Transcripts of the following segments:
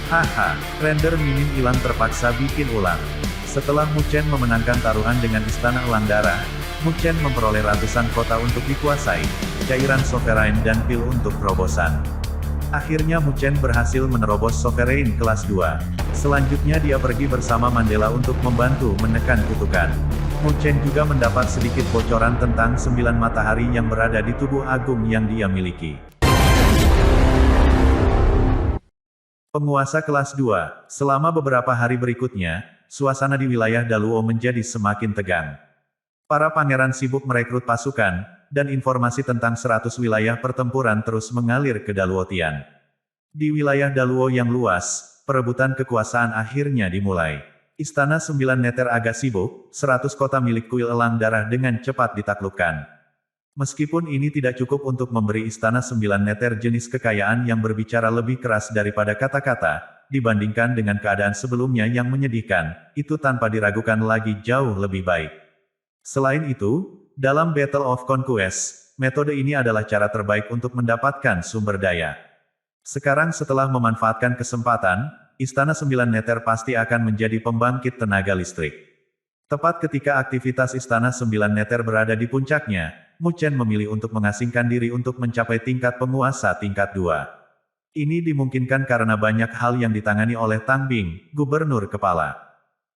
Haha, render minim hilang terpaksa bikin ulang. Setelah Mu Chen memenangkan taruhan dengan Istana Elang Darah, Mu Chen memperoleh ratusan kota untuk dikuasai, cairan Sovereign dan pil untuk terobosan. Akhirnya Mu Chen berhasil menerobos Sovereign kelas 2. Selanjutnya dia pergi bersama Mandela untuk membantu menekan kutukan. Mu Chen juga mendapat sedikit bocoran tentang 9 matahari yang berada di tubuh agung yang dia miliki. Penguasa kelas 2. Selama beberapa hari berikutnya, suasana di wilayah Daluo menjadi semakin tegang. Para pangeran sibuk merekrut pasukan, dan informasi tentang 100 wilayah pertempuran terus mengalir ke Daluo Tian. Di wilayah Daluo yang luas, perebutan kekuasaan akhirnya dimulai. Istana 9 Neter agak sibuk, 100 kota milik kuil Elang Darah dengan cepat ditaklukkan. Meskipun ini tidak cukup untuk memberi Istana 9 Neter jenis kekayaan yang berbicara lebih keras daripada kata-kata, dibandingkan dengan keadaan sebelumnya yang menyedihkan, itu tanpa diragukan lagi jauh lebih baik. Selain itu, dalam Battle of Conquest, metode ini adalah cara terbaik untuk mendapatkan sumber daya. Sekarang setelah memanfaatkan kesempatan, Istana 9 Neter pasti akan menjadi pembangkit tenaga listrik. Tepat ketika aktivitas Istana 9 Neter berada di puncaknya, Mu Chen memilih untuk mengasingkan diri untuk mencapai tingkat penguasa tingkat 2. Ini dimungkinkan karena banyak hal yang ditangani oleh Tang Bing, gubernur kepala.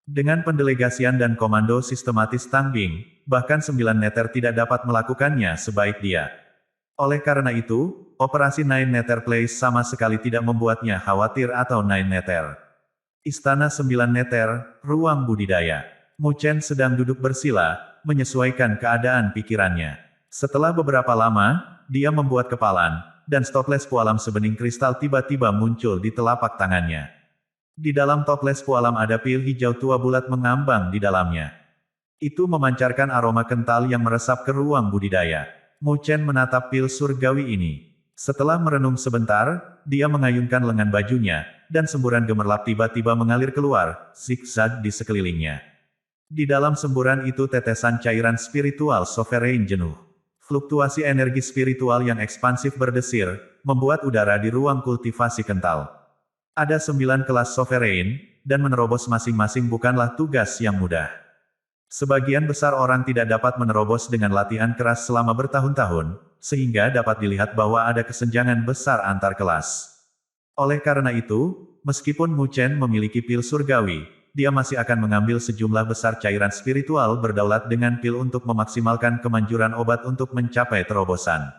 Dengan pendelegasian dan komando sistematis Tang Bing, bahkan 9 Neter tidak dapat melakukannya sebaik dia. Oleh karena itu, operasi Nine Neter Place sama sekali tidak membuatnya khawatir atau Nine Neter. Istana 9 Neter, ruang budidaya. Mu Chen sedang duduk bersila, menyesuaikan keadaan pikirannya. Setelah beberapa lama, dia membuat kepalan, dan toples pualam sebening kristal tiba-tiba muncul di telapak tangannya. Di dalam toples pualam ada pil hijau tua bulat mengambang di dalamnya. Itu memancarkan aroma kental yang meresap ke ruang budidaya. Mu Chen menatap pil surgawi ini. Setelah merenung sebentar, dia mengayunkan lengan bajunya, dan semburan gemerlap tiba-tiba mengalir keluar, zigzag di sekelilingnya. Di dalam semburan itu tetesan cairan spiritual Sovereign jenuh. Fluktuasi energi spiritual yang ekspansif berdesir, membuat udara di ruang kultivasi kental. Ada 9 kelas Sovereign, dan menerobos masing-masing bukanlah tugas yang mudah. Sebagian besar orang tidak dapat menerobos dengan latihan keras selama bertahun-tahun, sehingga dapat dilihat bahwa ada kesenjangan besar antar kelas. Oleh karena itu, meskipun Mu Chen memiliki pil surgawi, dia masih akan mengambil sejumlah besar cairan spiritual berdaulat dengan pil untuk memaksimalkan kemanjuran obat untuk mencapai terobosan.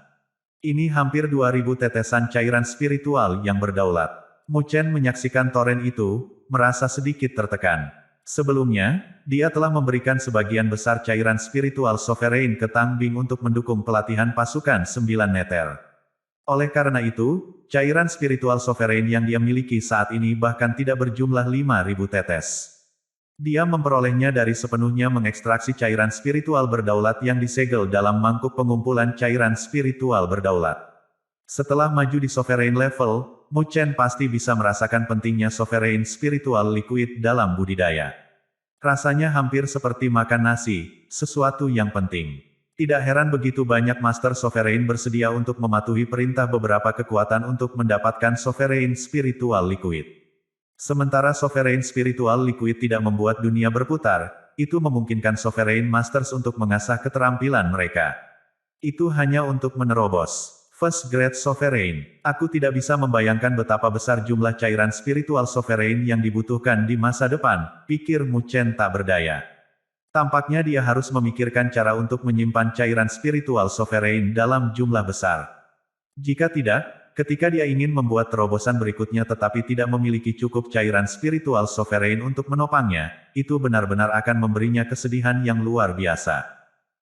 Ini hampir 2000 tetesan cairan spiritual yang berdaulat. Mu Chen menyaksikan toren itu, merasa sedikit tertekan. Sebelumnya, dia telah memberikan sebagian besar cairan spiritual Sovereign ke Tang Bing untuk mendukung pelatihan pasukan 9 Neter. Oleh karena itu, cairan spiritual Sovereign yang dia miliki saat ini bahkan tidak berjumlah 5000 tetes. Dia memperolehnya dari sepenuhnya mengekstraksi cairan spiritual berdaulat yang disegel dalam mangkuk pengumpulan cairan spiritual berdaulat. Setelah maju di Sovereign level, Mu Chen pasti bisa merasakan pentingnya Sovereign spiritual liquid dalam budidaya. Rasanya hampir seperti makan nasi, sesuatu yang penting. Tidak heran begitu banyak Master Sovereign bersedia untuk mematuhi perintah beberapa kekuatan untuk mendapatkan Sovereign Spiritual Liquid. Sementara Sovereign Spiritual Liquid tidak membuat dunia berputar, itu memungkinkan Sovereign Masters untuk mengasah keterampilan mereka. Itu hanya untuk menerobos First Grade Sovereign. Aku tidak bisa membayangkan betapa besar jumlah cairan spiritual Sovereign yang dibutuhkan di masa depan, pikir Mu Chen tak berdaya. Tampaknya dia harus memikirkan cara untuk menyimpan cairan spiritual Sovereign dalam jumlah besar. Jika tidak, ketika dia ingin membuat terobosan berikutnya tetapi tidak memiliki cukup cairan spiritual Sovereign untuk menopangnya, itu benar-benar akan memberinya kesedihan yang luar biasa.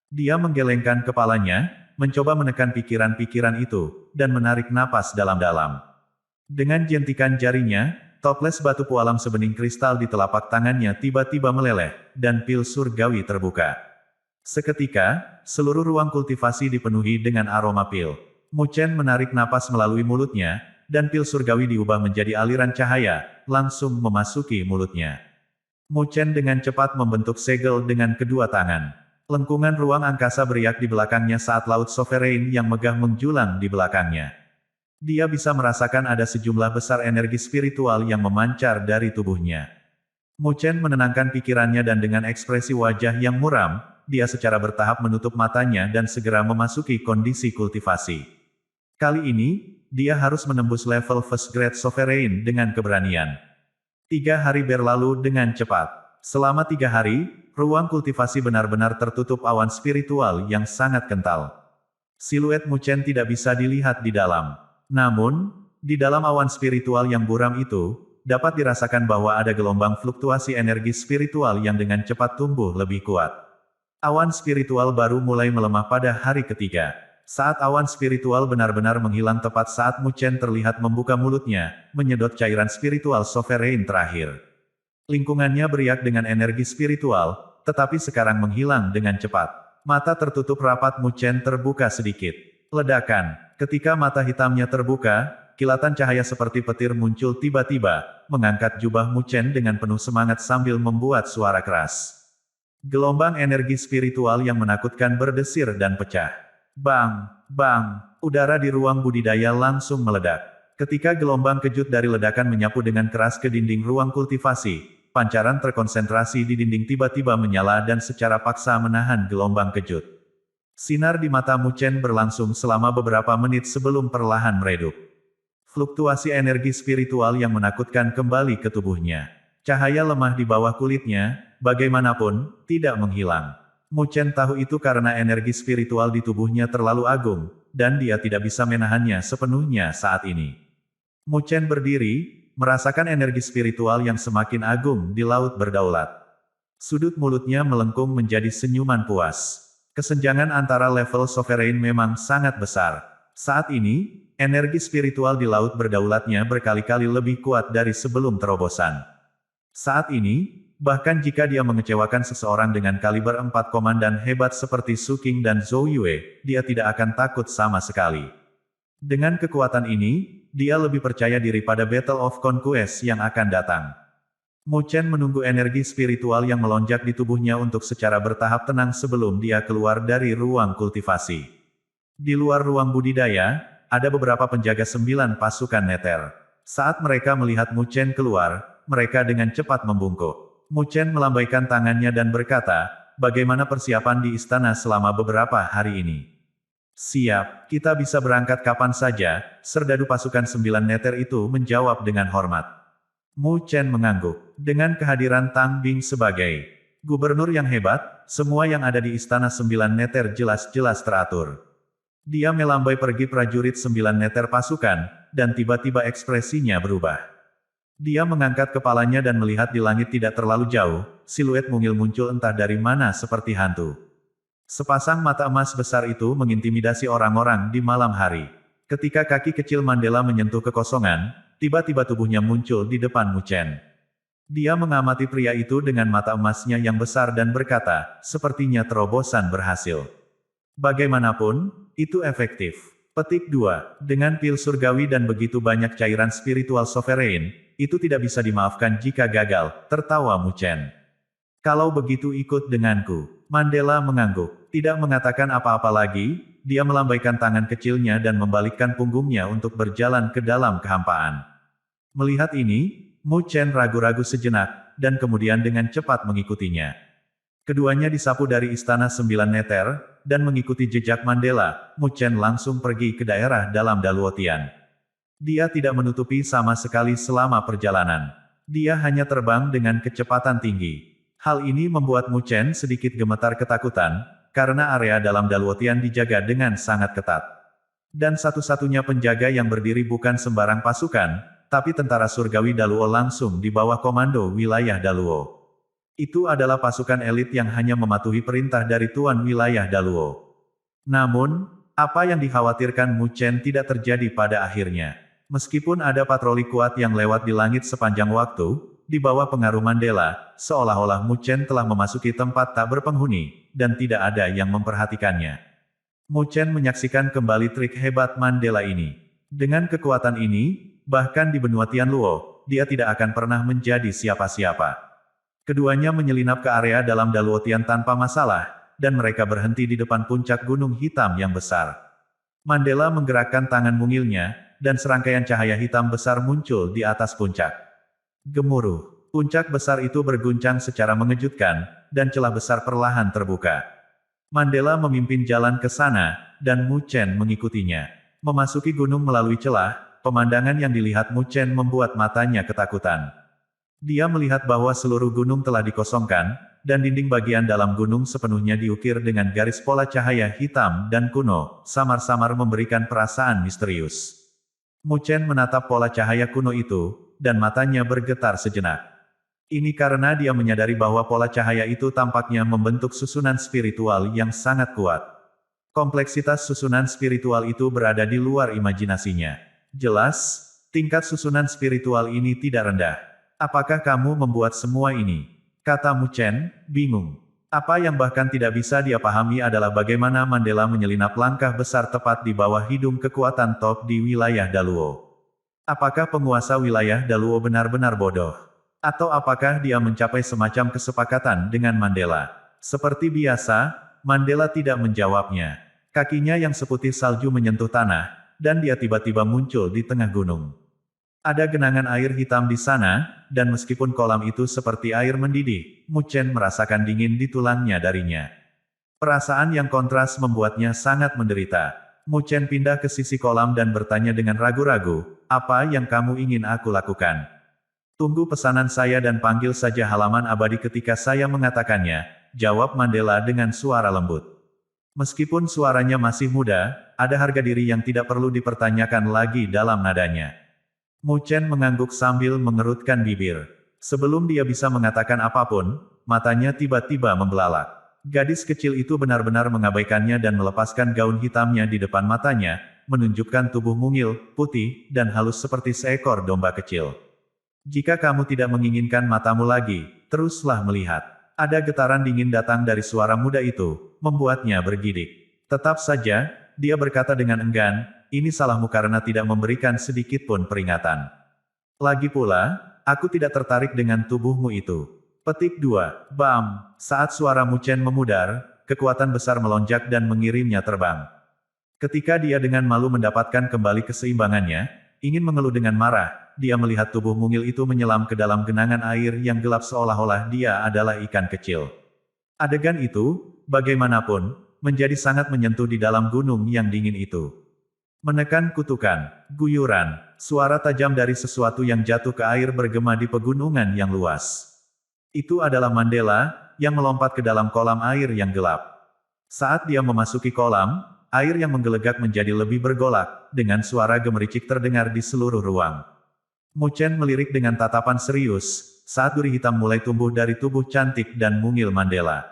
Dia menggelengkan kepalanya, mencoba menekan pikiran-pikiran itu, dan menarik napas dalam-dalam. Dengan jentikan jarinya, toples batu pualam sebening kristal di telapak tangannya tiba-tiba meleleh, dan pil surgawi terbuka. Seketika, seluruh ruang kultivasi dipenuhi dengan aroma pil. Mu Chen menarik napas melalui mulutnya, dan pil surgawi diubah menjadi aliran cahaya, langsung memasuki mulutnya. Mu Chen dengan cepat membentuk segel dengan kedua tangan. Lengkungan ruang angkasa beriak di belakangnya saat laut Sovereign yang megah menjulang di belakangnya. Dia bisa merasakan ada sejumlah besar energi spiritual yang memancar dari tubuhnya. Mu Chen menenangkan pikirannya dan dengan ekspresi wajah yang muram, dia secara bertahap menutup matanya dan segera memasuki kondisi kultivasi. Kali ini, dia harus menembus level First Grade Sovereign dengan keberanian. 3 hari berlalu dengan cepat. Selama 3 hari, ruang kultivasi benar-benar tertutup awan spiritual yang sangat kental. Siluet Mu Chen tidak bisa dilihat di dalam. Namun, di dalam awan spiritual yang buram itu, dapat dirasakan bahwa ada gelombang fluktuasi energi spiritual yang dengan cepat tumbuh lebih kuat. Awan spiritual baru mulai melemah pada hari ketiga. Saat awan spiritual benar-benar menghilang tepat saat Mu Chen terlihat membuka mulutnya, menyedot cairan spiritual sovereign terakhir. Lingkungannya beriak dengan energi spiritual, tetapi sekarang menghilang dengan cepat. Mata tertutup rapat Mu Chen terbuka sedikit. Ledakan. Ketika mata hitamnya terbuka, kilatan cahaya seperti petir muncul tiba-tiba, mengangkat jubah Mu Chen dengan penuh semangat sambil membuat suara keras. Gelombang energi spiritual yang menakutkan berdesir dan pecah. Bang! Bang! Udara di ruang budidaya langsung meledak. Ketika gelombang kejut dari ledakan menyapu dengan keras ke dinding ruang kultivasi, pancaran terkonsentrasi di dinding tiba-tiba menyala dan secara paksa menahan gelombang kejut. Sinar di mata Mu Chen berlangsung selama beberapa menit sebelum perlahan meredup. Fluktuasi energi spiritual yang menakutkan kembali ke tubuhnya. Cahaya lemah di bawah kulitnya, bagaimanapun, tidak menghilang. Mu Chen tahu itu karena energi spiritual di tubuhnya terlalu agung, dan dia tidak bisa menahannya sepenuhnya saat ini. Mu Chen berdiri, merasakan energi spiritual yang semakin agung di laut berdaulat. Sudut mulutnya melengkung menjadi senyuman puas. Kesenjangan antara level sovereign memang sangat besar. Saat ini, energi spiritual di laut berdaulatnya berkali-kali lebih kuat dari sebelum terobosan. Saat ini, bahkan jika dia mengecewakan seseorang dengan kaliber 4 komandan hebat seperti Su Qing dan Zhou Yue, dia tidak akan takut sama sekali. Dengan kekuatan ini, dia lebih percaya diri pada Battle of Conquest yang akan datang. Mu Chen menunggu energi spiritual yang melonjak di tubuhnya untuk secara bertahap tenang sebelum dia keluar dari ruang kultivasi. Di luar ruang budidaya, ada beberapa penjaga 9 pasukan neter. Saat mereka melihat Mu Chen keluar, mereka dengan cepat membungkuk. Mu Chen melambaikan tangannya dan berkata, "Bagaimana persiapan di istana selama beberapa hari ini?" "Siap, kita bisa berangkat kapan saja," serdadu pasukan 9 neter itu menjawab dengan hormat. Mu Chen mengangguk. Dengan kehadiran Tang Bing sebagai gubernur yang hebat, semua yang ada di istana 9 neter jelas-jelas teratur. Dia melambai pergi prajurit 9 neter pasukan, dan tiba-tiba ekspresinya berubah. Dia mengangkat kepalanya dan melihat di langit tidak terlalu jauh, siluet mungil muncul entah dari mana seperti hantu. Sepasang mata emas besar itu mengintimidasi orang-orang di malam hari. Ketika kaki kecil Mandela menyentuh kekosongan, tiba-tiba tubuhnya muncul di depan Mu Chen. Dia mengamati pria itu dengan mata emasnya yang besar dan berkata, "Sepertinya terobosan berhasil." Bagaimanapun, itu efektif. Petik 2. Dengan pil surgawi dan begitu banyak cairan spiritual sovereign, itu tidak bisa dimaafkan jika gagal, tertawa Mu Chen. "Kalau begitu ikut denganku." Mandela mengangguk. Tidak mengatakan apa-apa lagi, dia melambaikan tangan kecilnya dan membalikkan punggungnya untuk berjalan ke dalam kehampaan. Melihat ini, Mu Chen ragu-ragu sejenak, dan kemudian dengan cepat mengikutinya. Keduanya disapu dari istana 9 neter, dan mengikuti jejak Mandela, Mu Chen langsung pergi ke daerah dalam Daluotian. Dia tidak menutupi sama sekali selama perjalanan. Dia hanya terbang dengan kecepatan tinggi. Hal ini membuat Mu Chen sedikit gemetar ketakutan, karena area dalam Daluotian dijaga dengan sangat ketat. Dan satu-satunya penjaga yang berdiri bukan sembarang pasukan, tapi tentara surgawi Daluo langsung di bawah komando wilayah Daluo. Itu adalah pasukan elit yang hanya mematuhi perintah dari Tuan Wilayah Daluo. Namun, apa yang dikhawatirkan Mu Chen tidak terjadi pada akhirnya. Meskipun ada patroli kuat yang lewat di langit sepanjang waktu, di bawah pengaruh Mandela, seolah-olah Mu Chen telah memasuki tempat tak berpenghuni, dan tidak ada yang memperhatikannya. Mu Chen menyaksikan kembali trik hebat Mandela ini. Dengan kekuatan ini, bahkan di benua Tianluo, dia tidak akan pernah menjadi siapa-siapa. Keduanya menyelinap ke area dalam Daluotian tanpa masalah, dan mereka berhenti di depan puncak gunung hitam yang besar. Mandela menggerakkan tangan mungilnya, dan serangkaian cahaya hitam besar muncul di atas puncak. Gemuruh. Puncak besar itu berguncang secara mengejutkan, dan celah besar perlahan terbuka. Mandela memimpin jalan ke sana, dan Mu Chen mengikutinya. Memasuki gunung melalui celah, pemandangan yang dilihat Mu Chen membuat matanya ketakutan. Dia melihat bahwa seluruh gunung telah dikosongkan, dan dinding bagian dalam gunung sepenuhnya diukir dengan garis pola cahaya hitam dan kuno, samar-samar memberikan perasaan misterius. Mu Chen menatap pola cahaya kuno itu, dan matanya bergetar sejenak. Ini karena dia menyadari bahwa pola cahaya itu tampaknya membentuk susunan spiritual yang sangat kuat. Kompleksitas susunan spiritual itu berada di luar imajinasinya. Jelas, tingkat susunan spiritual ini tidak rendah. Apakah kamu membuat semua ini? Kata Mu Chen, bingung. Apa yang bahkan tidak bisa dia pahami adalah bagaimana Mandela menyelinap langkah besar tepat di bawah hidung kekuatan top di wilayah Daluo. Apakah penguasa wilayah Daluo benar-benar bodoh? Atau apakah dia mencapai semacam kesepakatan dengan Mandela? Seperti biasa, Mandela tidak menjawabnya. Kakinya yang seputih salju menyentuh tanah, dan dia tiba-tiba muncul di tengah gunung. Ada genangan air hitam di sana, dan meskipun kolam itu seperti air mendidih, Mu Chen merasakan dingin di tulangnya darinya. Perasaan yang kontras membuatnya sangat menderita. Mu Chen pindah ke sisi kolam dan bertanya dengan ragu-ragu, apa yang kamu ingin aku lakukan? Tunggu pesanan saya dan panggil saja halaman abadi ketika saya mengatakannya, jawab Mandela dengan suara lembut. Meskipun suaranya masih muda, ada harga diri yang tidak perlu dipertanyakan lagi dalam nadanya. Mu Chen mengangguk sambil mengerutkan bibir. Sebelum dia bisa mengatakan apapun, matanya tiba-tiba membelalak. Gadis kecil itu benar-benar mengabaikannya dan melepaskan gaun hitamnya di depan matanya, menunjukkan tubuh mungil, putih, dan halus seperti seekor domba kecil. Jika kamu tidak menginginkan matamu lagi, teruslah melihat. Ada getaran dingin datang dari suara muda itu, membuatnya bergidik. Tetap saja, dia berkata dengan enggan, ini salahmu karena tidak memberikan sedikit pun peringatan. Lagi pula, aku tidak tertarik dengan tubuhmu itu. Petik 2. Bam! Saat suara Mu Chen memudar, kekuatan besar melonjak dan mengirimnya terbang. Ketika dia dengan malu mendapatkan kembali keseimbangannya, ingin mengeluh dengan marah, dia melihat tubuh mungil itu menyelam ke dalam genangan air yang gelap seolah-olah dia adalah ikan kecil. Adegan itu, bagaimanapun, menjadi sangat menyentuh di dalam gunung yang dingin itu. Menekan kutukan, guyuran, suara tajam dari sesuatu yang jatuh ke air bergema di pegunungan yang luas. Itu adalah Mandela, yang melompat ke dalam kolam air yang gelap. Saat dia memasuki kolam, air yang menggelegak menjadi lebih bergolak, dengan suara gemericik terdengar di seluruh ruang. Mu Chen melirik dengan tatapan serius, saat duri hitam mulai tumbuh dari tubuh cantik dan mungil Mandela.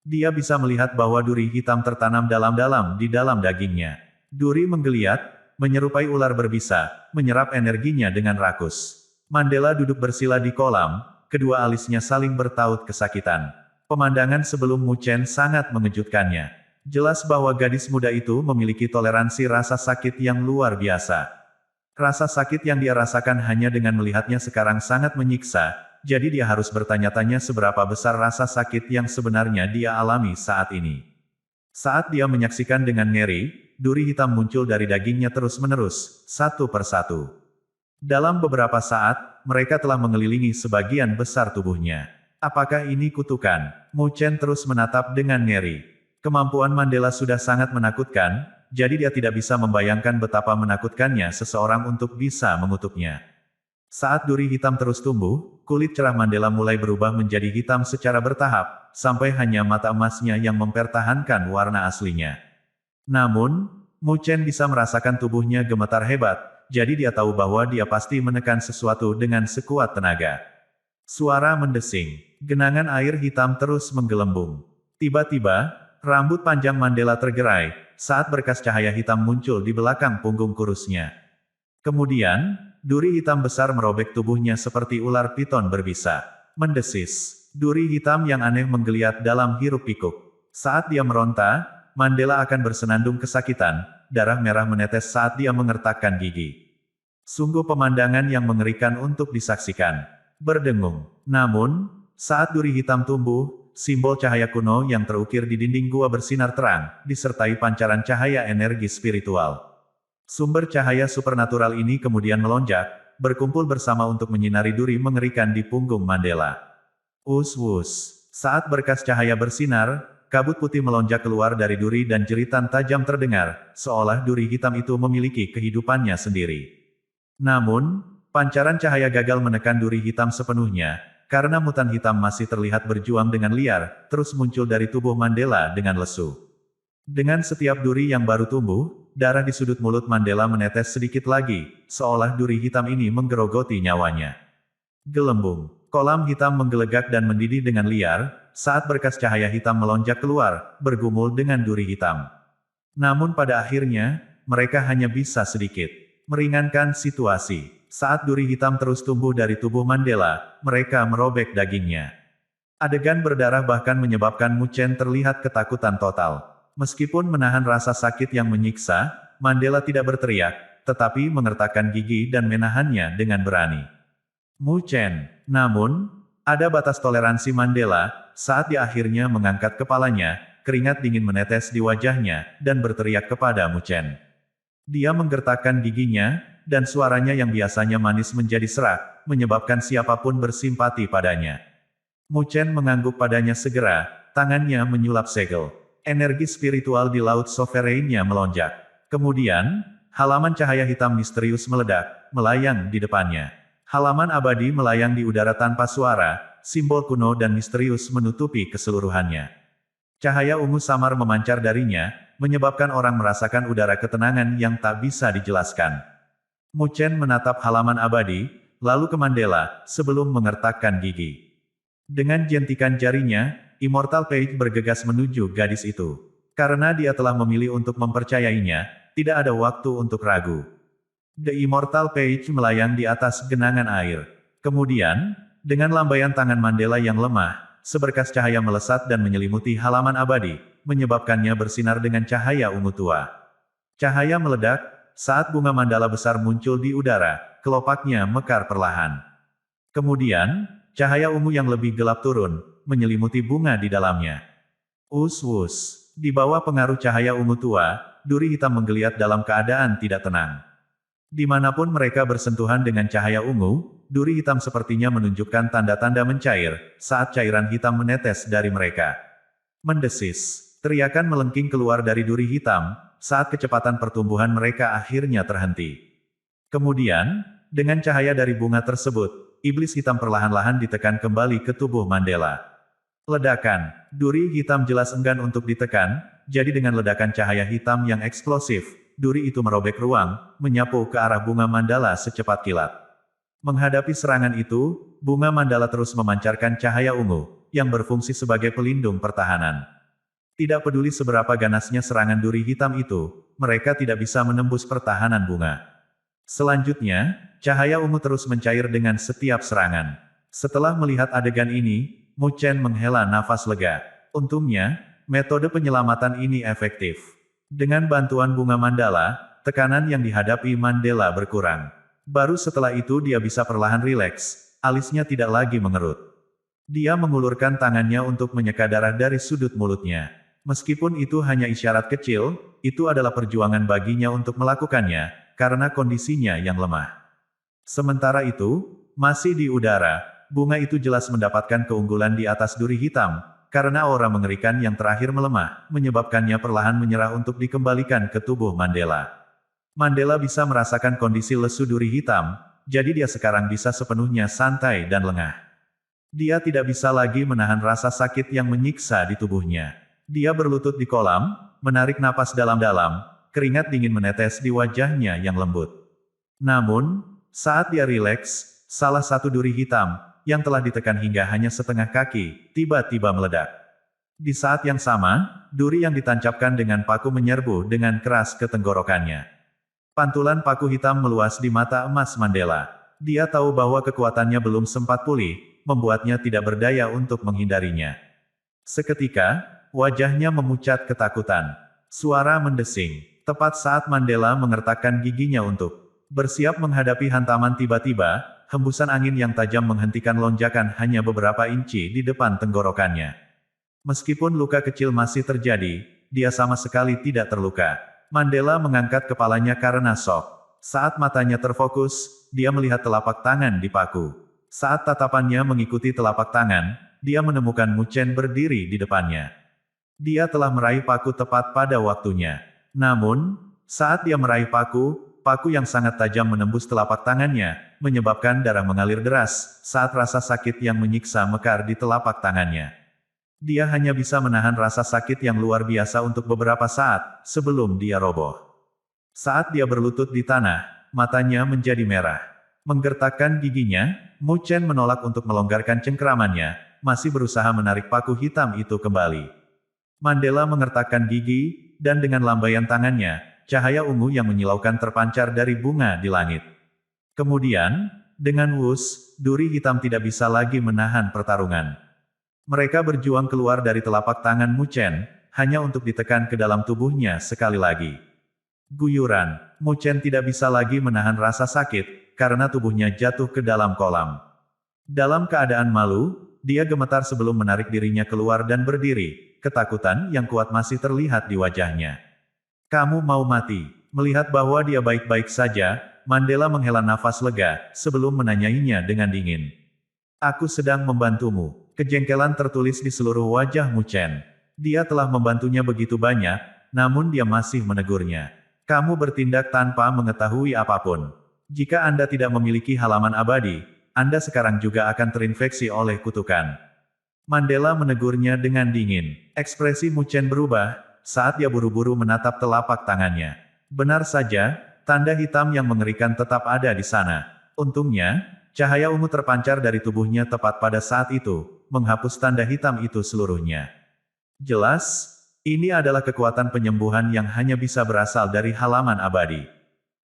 Dia bisa melihat bahwa duri hitam tertanam dalam-dalam di dalam dagingnya. Duri menggeliat, menyerupai ular berbisa, menyerap energinya dengan rakus. Mandela duduk bersila di kolam, kedua alisnya saling bertaut kesakitan. Pemandangan sebelum Mu Chen sangat mengejutkannya. Jelas bahwa gadis muda itu memiliki toleransi rasa sakit yang luar biasa. Rasa sakit yang dia rasakan hanya dengan melihatnya sekarang sangat menyiksa, jadi dia harus bertanya-tanya seberapa besar rasa sakit yang sebenarnya dia alami saat ini. Saat dia menyaksikan dengan ngeri, duri hitam muncul dari dagingnya terus-menerus, satu persatu. Dalam beberapa saat, mereka telah mengelilingi sebagian besar tubuhnya. Apakah ini kutukan? Mu Chen terus menatap dengan ngeri. Kemampuan Mandela sudah sangat menakutkan, jadi dia tidak bisa membayangkan betapa menakutkannya seseorang untuk bisa mengutuknya. Saat duri hitam terus tumbuh, kulit cerah Mandela mulai berubah menjadi hitam secara bertahap, sampai hanya mata emasnya yang mempertahankan warna aslinya. Namun, Mu Chen bisa merasakan tubuhnya gemetar hebat, jadi dia tahu bahwa dia pasti menekan sesuatu dengan sekuat tenaga. Suara mendesing. Genangan air hitam terus menggelembung. Tiba-tiba, rambut panjang Mandela tergerai, saat berkas cahaya hitam muncul di belakang punggung kurusnya. Kemudian, duri hitam besar merobek tubuhnya seperti ular piton berbisa. Mendesis. Duri hitam yang aneh menggeliat dalam hiruk-pikuk. Saat dia meronta, Mandela akan bersenandung kesakitan, darah merah menetes saat dia mengertakkan gigi. Sungguh pemandangan yang mengerikan untuk disaksikan. Berdengung. Namun, saat duri hitam tumbuh, simbol cahaya kuno yang terukir di dinding gua bersinar terang, disertai pancaran cahaya energi spiritual. Sumber cahaya supernatural ini kemudian melonjak, berkumpul bersama untuk menyinari duri mengerikan di punggung Mandela. Us-wus. Saat berkas cahaya bersinar, kabut putih melonjak keluar dari duri dan jeritan tajam terdengar, seolah duri hitam itu memiliki kehidupannya sendiri. Namun, pancaran cahaya gagal menekan duri hitam sepenuhnya, karena mutan hitam masih terlihat berjuang dengan liar, terus muncul dari tubuh Mandela dengan lesu. Dengan setiap duri yang baru tumbuh, darah di sudut mulut Mandela menetes sedikit lagi, seolah duri hitam ini menggerogoti nyawanya. Gelembung. Kolam hitam menggelegak dan mendidih dengan liar, saat berkas cahaya hitam melonjak keluar, bergumul dengan duri hitam. Namun pada akhirnya, mereka hanya bisa sedikit meringankan situasi. Saat duri hitam terus tumbuh dari tubuh Mandela, mereka merobek dagingnya. Adegan berdarah bahkan menyebabkan Mu Chen terlihat ketakutan total. Meskipun menahan rasa sakit yang menyiksa, Mandela tidak berteriak, tetapi mengertakkan gigi dan menahannya dengan berani. Mu Chen. Namun, ada batas toleransi Mandela, saat dia akhirnya mengangkat kepalanya, keringat dingin menetes di wajahnya, dan berteriak kepada Mu Chen. Dia menggertakkan giginya, dan suaranya yang biasanya manis menjadi serak, menyebabkan siapapun bersimpati padanya. Mu Chen mengangguk padanya segera, tangannya menyulap segel. Energi spiritual di laut sovereignnya melonjak. Kemudian, halaman cahaya hitam misterius meledak, melayang di depannya. Halaman abadi melayang di udara tanpa suara, simbol kuno dan misterius menutupi keseluruhannya. Cahaya ungu samar memancar darinya, menyebabkan orang merasakan udara ketenangan yang tak bisa dijelaskan. Mu Chen menatap halaman abadi, lalu ke Mandela, sebelum mengertakkan gigi. Dengan jentikan jarinya, Immortal Page bergegas menuju gadis itu. Karena dia telah memilih untuk mempercayainya, tidak ada waktu untuk ragu. The Immortal Page melayang di atas genangan air. Kemudian, dengan lambaian tangan Mandela yang lemah, seberkas cahaya melesat dan menyelimuti halaman abadi, menyebabkannya bersinar dengan cahaya ungu tua. Cahaya meledak, saat bunga mandala besar muncul di udara, kelopaknya mekar perlahan. Kemudian, cahaya ungu yang lebih gelap turun, menyelimuti bunga di dalamnya. Us-wus. Di bawah pengaruh cahaya ungu tua, duri hitam menggeliat dalam keadaan tidak tenang. Dimanapun mereka bersentuhan dengan cahaya ungu, duri hitam sepertinya menunjukkan tanda-tanda mencair, saat cairan hitam menetes dari mereka. Mendesis. Teriakan melengking keluar dari duri hitam, saat kecepatan pertumbuhan mereka akhirnya terhenti. Kemudian, dengan cahaya dari bunga tersebut, iblis hitam perlahan-lahan ditekan kembali ke tubuh Mandela. Ledakan. Duri hitam jelas enggan untuk ditekan, jadi dengan ledakan cahaya hitam yang eksplosif, duri itu merobek ruang, menyapu ke arah bunga mandala secepat kilat. Menghadapi serangan itu, bunga mandala terus memancarkan cahaya ungu, yang berfungsi sebagai pelindung pertahanan. Tidak peduli seberapa ganasnya serangan duri hitam itu, mereka tidak bisa menembus pertahanan bunga. Selanjutnya, cahaya ungu terus mencair dengan setiap serangan. Setelah melihat adegan ini, Mu Chen menghela nafas lega. Untungnya, metode penyelamatan ini efektif. Dengan bantuan bunga mandala, tekanan yang dihadapi Mandela berkurang. Baru setelah itu dia bisa perlahan rileks, alisnya tidak lagi mengerut. Dia mengulurkan tangannya untuk menyeka darah dari sudut mulutnya. Meskipun itu hanya isyarat kecil, itu adalah perjuangan baginya untuk melakukannya, karena kondisinya yang lemah. Sementara itu, masih di udara, bunga itu jelas mendapatkan keunggulan di atas duri hitam, karena aura mengerikan yang terakhir melemah, menyebabkannya perlahan menyerah untuk dikembalikan ke tubuh Mandela. Mandela bisa merasakan kondisi lesu duri hitam, jadi dia sekarang bisa sepenuhnya santai dan lengah. Dia tidak bisa lagi menahan rasa sakit yang menyiksa di tubuhnya. Dia berlutut di kolam, menarik napas dalam-dalam, keringat dingin menetes di wajahnya yang lembut. Namun, saat dia rileks, salah satu duri hitam, yang telah ditekan hingga hanya setengah kaki, tiba-tiba meledak. Di saat yang sama, duri yang ditancapkan dengan paku menyerbu dengan keras ke tenggorokannya. Pantulan paku hitam meluas di mata emas Mandela. Dia tahu bahwa kekuatannya belum sempat pulih, membuatnya tidak berdaya untuk menghindarinya. Seketika, wajahnya memucat ketakutan. Suara mendesing. Tepat saat Mandela mengertakkan giginya untuk bersiap menghadapi hantaman tiba-tiba, hembusan angin yang tajam menghentikan lonjakan hanya beberapa inci di depan tenggorokannya. Meskipun luka kecil masih terjadi, dia sama sekali tidak terluka. Mandela mengangkat kepalanya karena shock. Saat matanya terfokus, dia melihat telapak tangan di paku. Saat tatapannya mengikuti telapak tangan, dia menemukan Mu Chen berdiri di depannya. Dia telah meraih paku tepat pada waktunya. Namun, saat dia meraih paku, paku yang sangat tajam menembus telapak tangannya, menyebabkan darah mengalir deras, saat rasa sakit yang menyiksa mekar di telapak tangannya. Dia hanya bisa menahan rasa sakit yang luar biasa untuk beberapa saat, sebelum dia roboh. Saat dia berlutut di tanah, matanya menjadi merah. Menggertakkan giginya, Mu Chen menolak untuk melonggarkan cengkeramannya, masih berusaha menarik paku hitam itu kembali. Mandela mengertakkan gigi, dan dengan lambaian tangannya, cahaya ungu yang menyilaukan terpancar dari bunga di langit. Kemudian, dengan wus, duri hitam tidak bisa lagi menahan pertarungan. Mereka berjuang keluar dari telapak tangan Mu Chen, hanya untuk ditekan ke dalam tubuhnya sekali lagi. Guyuran, Mu Chen tidak bisa lagi menahan rasa sakit, karena tubuhnya jatuh ke dalam kolam. Dalam keadaan malu, dia gemetar sebelum menarik dirinya keluar dan berdiri, ketakutan yang kuat masih terlihat di wajahnya. Kamu mau mati? Melihat bahwa dia baik-baik saja, Mandela menghela nafas lega, sebelum menanyainya dengan dingin. Aku sedang membantumu. Kejengkelan tertulis di seluruh wajah Mu Chen. Dia telah membantunya begitu banyak, namun dia masih menegurnya. Kamu bertindak tanpa mengetahui apapun. Jika Anda tidak memiliki halaman abadi, Anda sekarang juga akan terinfeksi oleh kutukan. Mandela menegurnya dengan dingin. Ekspresi Mu Chen berubah, saat dia buru-buru menatap telapak tangannya. Benar saja, tanda hitam yang mengerikan tetap ada di sana. Untungnya, cahaya ungu terpancar dari tubuhnya tepat pada saat itu, menghapus tanda hitam itu seluruhnya. Jelas, ini adalah kekuatan penyembuhan yang hanya bisa berasal dari halaman abadi.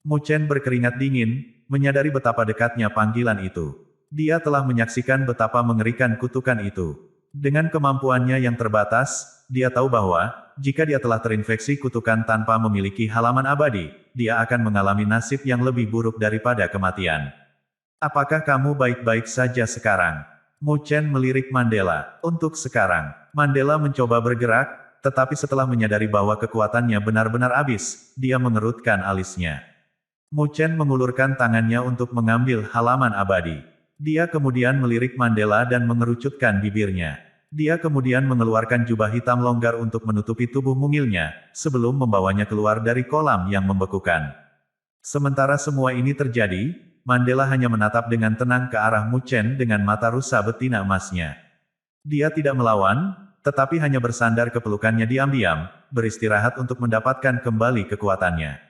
Mu Chen berkeringat dingin, menyadari betapa dekatnya panggilan itu. Dia telah menyaksikan betapa mengerikan kutukan itu. Dengan kemampuannya yang terbatas, dia tahu bahwa, jika dia telah terinfeksi kutukan tanpa memiliki halaman abadi, dia akan mengalami nasib yang lebih buruk daripada kematian. Apakah kamu baik-baik saja sekarang? Mu Chen melirik Mandela. Untuk sekarang, Mandela mencoba bergerak, tetapi setelah menyadari bahwa kekuatannya benar-benar habis, dia mengerutkan alisnya. Mu Chen mengulurkan tangannya untuk mengambil halaman abadi. Dia kemudian melirik Mandela dan mengerucutkan bibirnya. Dia kemudian mengeluarkan jubah hitam longgar untuk menutupi tubuh mungilnya, sebelum membawanya keluar dari kolam yang membekukan. Sementara semua ini terjadi, Mandela hanya menatap dengan tenang ke arah Mu Chen dengan mata rusa betina emasnya. Dia tidak melawan, tetapi hanya bersandar ke pelukannya diam-diam, beristirahat untuk mendapatkan kembali kekuatannya.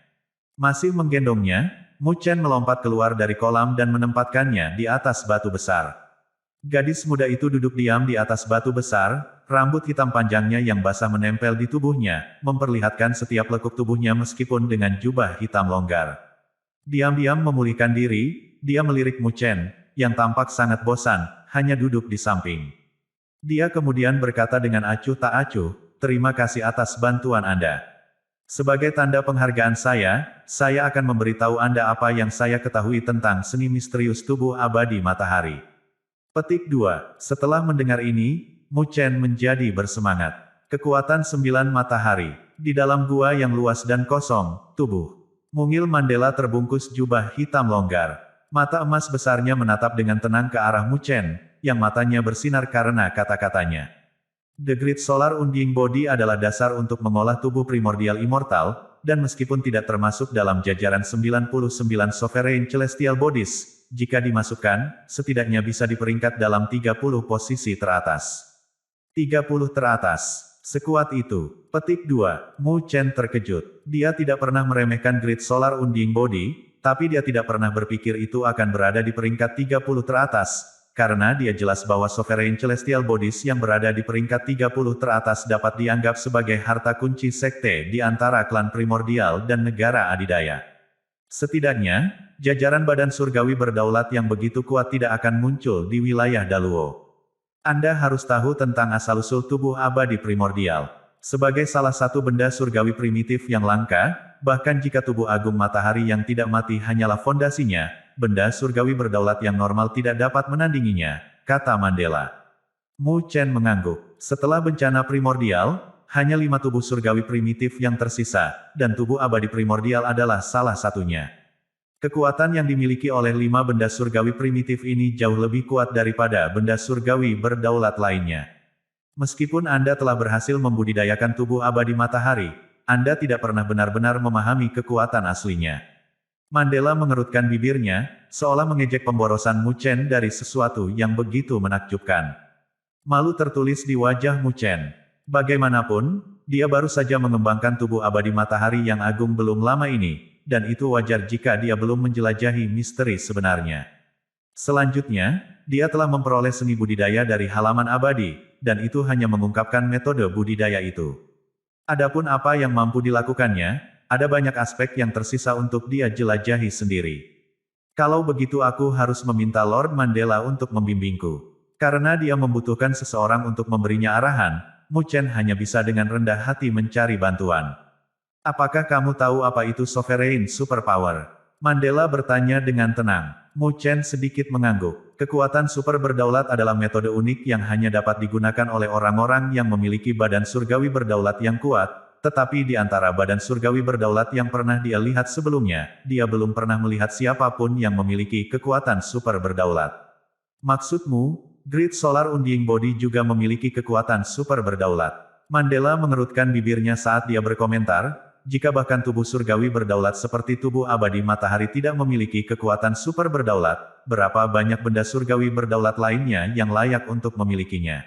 Masih menggendongnya, Mu Chen melompat keluar dari kolam dan menempatkannya di atas batu besar. Gadis muda itu duduk diam di atas batu besar, rambut hitam panjangnya yang basah menempel di tubuhnya, memperlihatkan setiap lekuk tubuhnya meskipun dengan jubah hitam longgar. Diam-diam memulihkan diri, dia melirik Mu Chen, yang tampak sangat bosan, hanya duduk di samping. Dia kemudian berkata dengan acuh tak acuh, terima kasih atas bantuan Anda. Sebagai tanda penghargaan saya akan memberitahu Anda apa yang saya ketahui tentang seni misterius tubuh abadi matahari. Petik 2. Setelah mendengar ini, Mu Chen menjadi bersemangat. Kekuatan 9 matahari. Di dalam gua yang luas dan kosong, tubuh mungil Mandela terbungkus jubah hitam longgar. Mata emas besarnya menatap dengan tenang ke arah Mu Chen, yang matanya bersinar karena kata-katanya. The Great Solar Undying Body adalah dasar untuk mengolah tubuh primordial immortal, dan meskipun tidak termasuk dalam jajaran 99 Sovereign Celestial Bodies, jika dimasukkan, setidaknya bisa diperingkat dalam 30 posisi teratas. 30 teratas. Sekuat itu. Petik 2. Mu Chen terkejut. Dia tidak pernah meremehkan Great Solar Undying Body, tapi dia tidak pernah berpikir itu akan berada di peringkat 30 teratas, karena dia jelas bahwa Sovereign Celestial Bodies yang berada di peringkat 30 teratas dapat dianggap sebagai harta kunci sekte di antara klan primordial dan negara adidaya. Setidaknya, jajaran badan surgawi berdaulat yang begitu kuat tidak akan muncul di wilayah Daluo. Anda harus tahu tentang asal-usul tubuh abadi primordial. Sebagai salah satu benda surgawi primitif yang langka, bahkan jika tubuh agung matahari yang tidak mati hanyalah fondasinya, benda surgawi berdaulat yang normal tidak dapat menandinginya, kata Mandela. Mu Chen mengangguk. Setelah bencana primordial, hanya 5 tubuh surgawi primitif yang tersisa, dan tubuh abadi primordial adalah salah satunya. Kekuatan yang dimiliki oleh 5 benda surgawi primitif ini jauh lebih kuat daripada benda surgawi berdaulat lainnya. Meskipun Anda telah berhasil membudidayakan tubuh abadi matahari, Anda tidak pernah benar-benar memahami kekuatan aslinya. Mandela mengerutkan bibirnya, seolah mengejek pemborosan Mu Chen dari sesuatu yang begitu menakjubkan. Malu tertulis di wajah Mu Chen. Bagaimanapun, dia baru saja mengembangkan tubuh abadi matahari yang agung belum lama ini, dan itu wajar jika dia belum menjelajahi misteri sebenarnya. Selanjutnya, dia telah memperoleh seni budidaya dari halaman abadi, dan itu hanya mengungkapkan metode budidaya itu. Adapun apa yang mampu dilakukannya, ada banyak aspek yang tersisa untuk dia jelajahi sendiri. Kalau begitu aku harus meminta Lord Mandela untuk membimbingku. Karena dia membutuhkan seseorang untuk memberinya arahan, Mu Chen hanya bisa dengan rendah hati mencari bantuan. Apakah kamu tahu apa itu Sovereign Superpower? Mandela bertanya dengan tenang. Mu Chen sedikit mengangguk. Kekuatan super berdaulat adalah metode unik yang hanya dapat digunakan oleh orang-orang yang memiliki badan surgawi berdaulat yang kuat, tetapi di antara badan surgawi berdaulat yang pernah dia lihat sebelumnya, dia belum pernah melihat siapapun yang memiliki kekuatan super berdaulat. Maksudmu, Great Solar Undying Body juga memiliki kekuatan super berdaulat. Mandela mengerutkan bibirnya saat dia berkomentar, jika bahkan tubuh surgawi berdaulat seperti tubuh abadi matahari tidak memiliki kekuatan super berdaulat, berapa banyak benda surgawi berdaulat lainnya yang layak untuk memilikinya.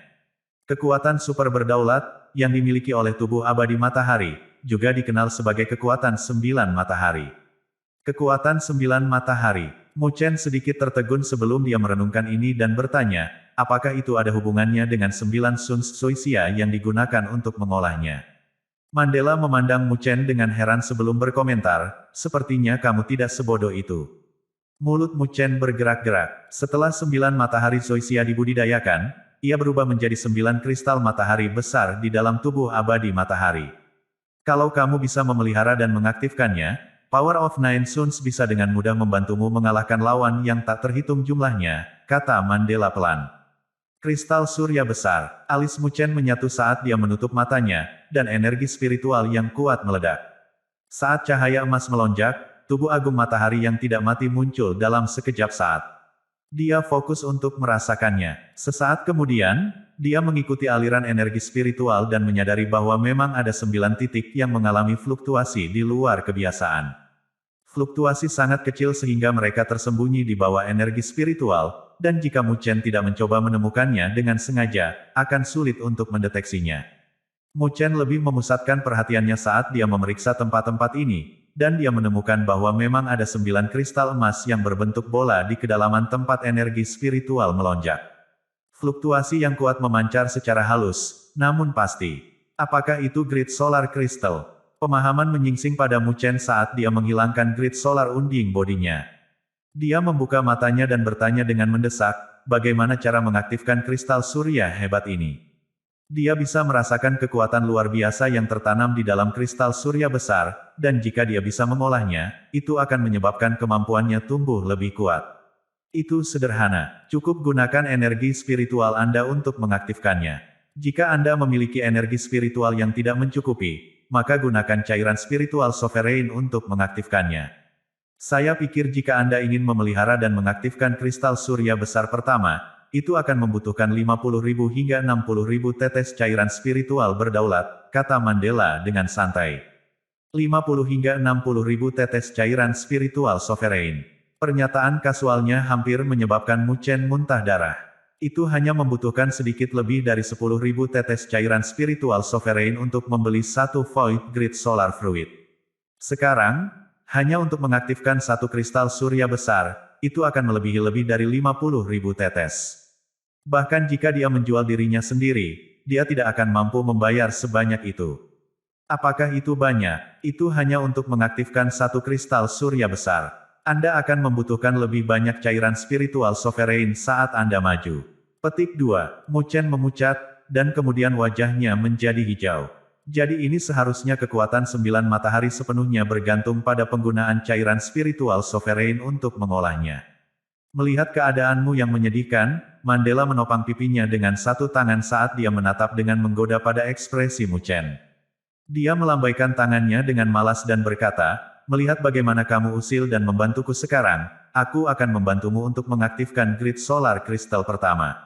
Kekuatan super berdaulat, yang dimiliki oleh tubuh abadi matahari, juga dikenal sebagai kekuatan 9 matahari. Kekuatan 9 matahari. Mu Chen sedikit tertegun sebelum dia merenungkan ini dan bertanya, apakah itu ada hubungannya dengan 9 Suns Soisia yang digunakan untuk mengolahnya? Mandela memandang Mu Chen dengan heran sebelum berkomentar, sepertinya kamu tidak sebodoh itu. Mulut Mu Chen bergerak-gerak. Setelah 9 matahari Soisia dibudidayakan, ia berubah menjadi 9 kristal matahari besar di dalam tubuh abadi matahari. Kalau kamu bisa memelihara dan mengaktifkannya, Power of Nine Suns bisa dengan mudah membantumu mengalahkan lawan yang tak terhitung jumlahnya, kata Mandela pelan. Kristal surya besar. Alis Mu Chen menyatu saat dia menutup matanya, dan energi spiritual yang kuat meledak. Saat cahaya emas melonjak, tubuh agung matahari yang tidak mati muncul dalam sekejap saat. Dia fokus untuk merasakannya. Sesaat kemudian, dia mengikuti aliran energi spiritual dan menyadari bahwa memang ada 9 titik yang mengalami fluktuasi di luar kebiasaan. Fluktuasi sangat kecil sehingga mereka tersembunyi di bawah energi spiritual, dan jika Mu Chen tidak mencoba menemukannya dengan sengaja, akan sulit untuk mendeteksinya. Mu Chen lebih memusatkan perhatiannya saat dia memeriksa tempat-tempat ini, dan dia menemukan bahwa memang ada 9 kristal emas yang berbentuk bola di kedalaman tempat energi spiritual melonjak. Fluktuasi yang kuat memancar secara halus, namun pasti. Apakah itu Great Solar Crystal? Pemahaman menyingsing pada Mu Chen saat dia menghilangkan Great Solar Undying Body-nya. Dia membuka matanya dan bertanya dengan mendesak, bagaimana cara mengaktifkan kristal surya hebat ini. Dia bisa merasakan kekuatan luar biasa yang tertanam di dalam kristal surya besar, dan jika dia bisa mengolahnya, itu akan menyebabkan kemampuannya tumbuh lebih kuat. Itu sederhana, cukup gunakan energi spiritual Anda untuk mengaktifkannya. Jika Anda memiliki energi spiritual yang tidak mencukupi, maka gunakan cairan spiritual Sovereign untuk mengaktifkannya. Saya pikir jika Anda ingin memelihara dan mengaktifkan kristal surya besar pertama, itu akan membutuhkan 50.000 hingga 60.000 tetes cairan spiritual berdaulat, kata Mandela dengan santai. 50 hingga 60.000 tetes cairan spiritual Sovereign. Pernyataan kasualnya hampir menyebabkan Mu Chen muntah darah. Itu hanya membutuhkan sedikit lebih dari 10.000 tetes cairan spiritual Sovereign untuk membeli satu Void Great Solar Fruit. Sekarang, hanya untuk mengaktifkan satu kristal surya besar, itu akan melebihi lebih dari 50.000 tetes. Bahkan jika dia menjual dirinya sendiri, dia tidak akan mampu membayar sebanyak itu. Apakah itu banyak? Itu hanya untuk mengaktifkan satu kristal surya besar. Anda akan membutuhkan lebih banyak cairan spiritual Sovereign saat Anda maju. Petik 2. Mu Chen memucat, dan kemudian wajahnya menjadi hijau. Jadi ini seharusnya kekuatan 9 matahari sepenuhnya bergantung pada penggunaan cairan spiritual Sovereign untuk mengolahnya. Melihat keadaanmu yang menyedihkan, Mandela menopang pipinya dengan satu tangan saat dia menatap dengan menggoda pada ekspresi Mu Chen. Dia melambaikan tangannya dengan malas dan berkata, melihat bagaimana kamu usil dan membantuku sekarang, aku akan membantumu untuk mengaktifkan grid solar kristal pertama.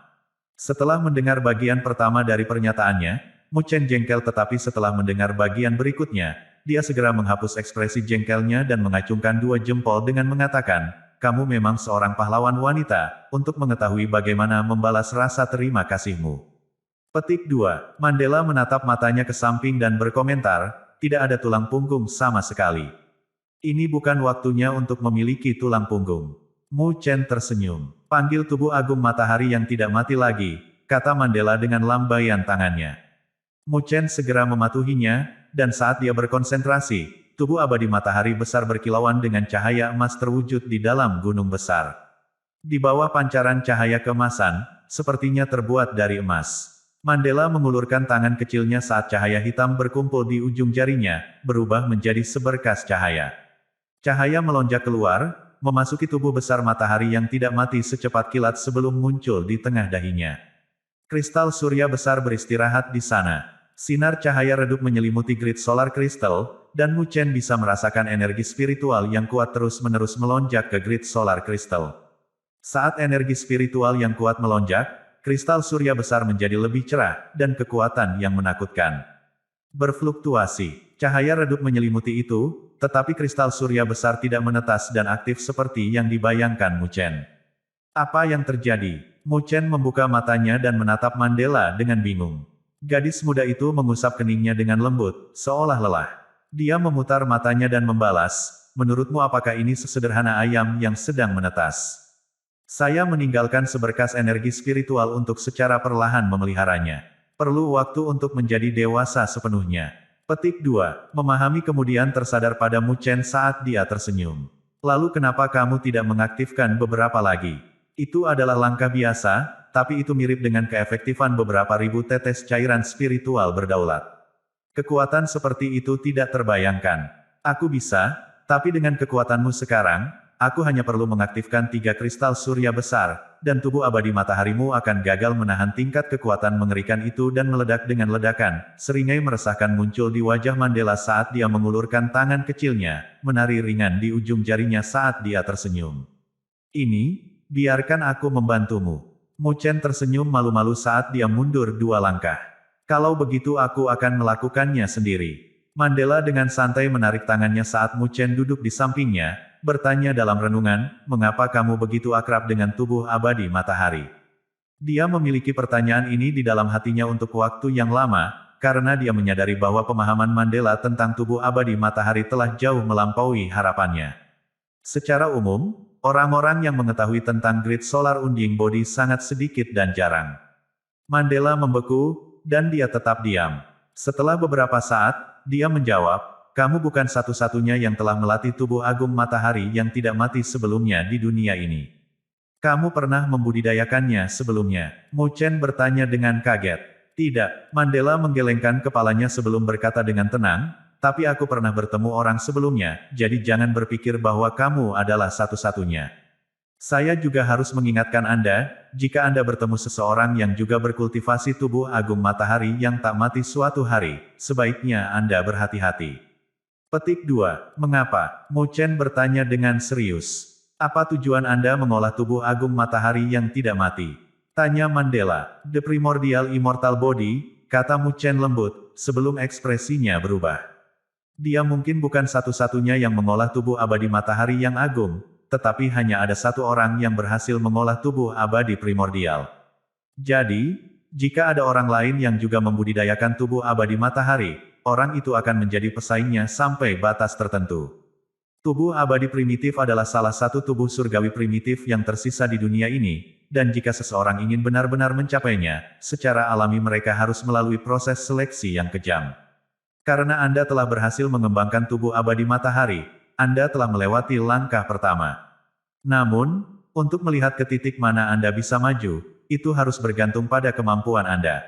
Setelah mendengar bagian pertama dari pernyataannya, Mu Chen jengkel, tetapi setelah mendengar bagian berikutnya, dia segera menghapus ekspresi jengkelnya dan mengacungkan dua jempol dengan mengatakan, kamu memang seorang pahlawan wanita, untuk mengetahui bagaimana membalas rasa terima kasihmu. Petik 2. Mandela menatap matanya ke samping dan berkomentar, tidak ada tulang punggung sama sekali. Ini bukan waktunya untuk memiliki tulang punggung. Mu Chen tersenyum. Panggil tubuh agung matahari yang tidak mati lagi, kata Mandela dengan lambaian tangannya. Mu Chen segera mematuhinya, dan saat dia berkonsentrasi, tubuh abadi matahari besar berkilauan dengan cahaya emas terwujud di dalam gunung besar. Di bawah pancaran cahaya keemasan, sepertinya terbuat dari emas. Mandela mengulurkan tangan kecilnya saat cahaya hitam berkumpul di ujung jarinya, berubah menjadi seberkas cahaya. Cahaya melonjak keluar, memasuki tubuh besar matahari yang tidak mati secepat kilat sebelum muncul di tengah dahinya. Kristal surya besar beristirahat di sana. Sinar cahaya redup menyelimuti grid solar kristal, dan Mu Chen bisa merasakan energi spiritual yang kuat terus-menerus melonjak ke grid solar kristal. Saat energi spiritual yang kuat melonjak, kristal surya besar menjadi lebih cerah, dan kekuatan yang menakutkan berfluktuasi. Cahaya redup menyelimuti itu, tetapi kristal surya besar tidak menetas dan aktif seperti yang dibayangkan Mu Chen. Apa yang terjadi? Mu Chen membuka matanya dan menatap Mandela dengan bingung. Gadis muda itu mengusap keningnya dengan lembut, seolah lelah. Dia memutar matanya dan membalas, menurutmu apakah ini sesederhana ayam yang sedang menetas? Saya meninggalkan seberkas energi spiritual untuk secara perlahan memeliharanya. Perlu waktu untuk menjadi dewasa sepenuhnya. Petik 2. Memahami kemudian tersadar pada Mu Chen saat dia tersenyum. Lalu kenapa kamu tidak mengaktifkan beberapa lagi? Itu adalah langkah biasa, tapi itu mirip dengan keefektifan beberapa ribu tetes cairan spiritual berdaulat. Kekuatan seperti itu tidak terbayangkan. Aku bisa, tapi dengan kekuatanmu sekarang, aku hanya perlu mengaktifkan 3 kristal surya besar, dan tubuh abadi mataharimu akan gagal menahan tingkat kekuatan mengerikan itu dan meledak dengan ledakan. Seringai meresahkan muncul di wajah Mandela saat dia mengulurkan tangan kecilnya, menari ringan di ujung jarinya saat dia tersenyum. Biarkan aku membantumu. Mu Chen tersenyum malu-malu saat dia mundur 2 langkah. Kalau begitu aku akan melakukannya sendiri. Mandela dengan santai menarik tangannya saat Mu Chen duduk di sampingnya, bertanya dalam renungan, mengapa kamu begitu akrab dengan tubuh abadi matahari? Dia memiliki pertanyaan ini di dalam hatinya untuk waktu yang lama, karena dia menyadari bahwa pemahaman Mandela tentang tubuh abadi matahari telah jauh melampaui harapannya. Secara umum, orang-orang yang mengetahui tentang grid solar unding body sangat sedikit dan jarang. Mandela membeku, dan dia tetap diam. Setelah beberapa saat, dia menjawab, kamu bukan satu-satunya yang telah melatih tubuh agung matahari yang tidak mati sebelumnya di dunia ini. Kamu pernah membudidayakannya sebelumnya? Mu Chen bertanya dengan kaget. Tidak, Mandela menggelengkan kepalanya sebelum berkata dengan tenang, tapi aku pernah bertemu orang sebelumnya, jadi jangan berpikir bahwa kamu adalah satu-satunya. Saya juga harus mengingatkan Anda, jika Anda bertemu seseorang yang juga berkultivasi tubuh agung matahari yang tak mati suatu hari, sebaiknya Anda berhati-hati. Petik 2. Mengapa? Mu Chen bertanya dengan serius. Apa tujuan Anda mengolah tubuh agung matahari yang tidak mati? Tanya Mandela. The primordial immortal body, kata Mu Chen lembut, sebelum ekspresinya berubah. Dia mungkin bukan satu-satunya yang mengolah tubuh abadi matahari yang agung, tetapi hanya ada satu orang yang berhasil mengolah tubuh abadi primordial. Jadi, jika ada orang lain yang juga membudidayakan tubuh abadi matahari, orang itu akan menjadi pesaingnya sampai batas tertentu. Tubuh abadi primitif adalah salah satu tubuh surgawi primitif yang tersisa di dunia ini, dan jika seseorang ingin benar-benar mencapainya, secara alami mereka harus melalui proses seleksi yang kejam. Karena Anda telah berhasil mengembangkan tubuh abadi matahari, Anda telah melewati langkah pertama. Namun, untuk melihat ke titik mana Anda bisa maju, itu harus bergantung pada kemampuan Anda.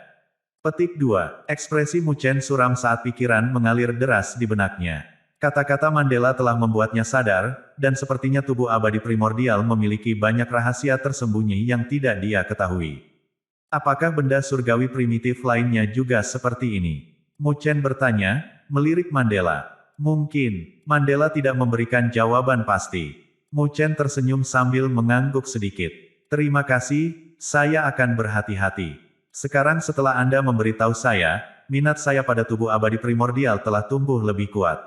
Petik 2. Ekspresi Mu Chen suram saat pikiran mengalir deras di benaknya. Kata-kata Mandela telah membuatnya sadar, dan sepertinya tubuh abadi primordial memiliki banyak rahasia tersembunyi yang tidak dia ketahui. Apakah benda surgawi primitif lainnya juga seperti ini? Mu Chen bertanya, melirik Mandela. Mungkin, Mandela tidak memberikan jawaban pasti. Mu Chen tersenyum sambil mengangguk sedikit. Terima kasih, saya akan berhati-hati. Sekarang setelah Anda memberitahu saya, minat saya pada tubuh abadi primordial telah tumbuh lebih kuat.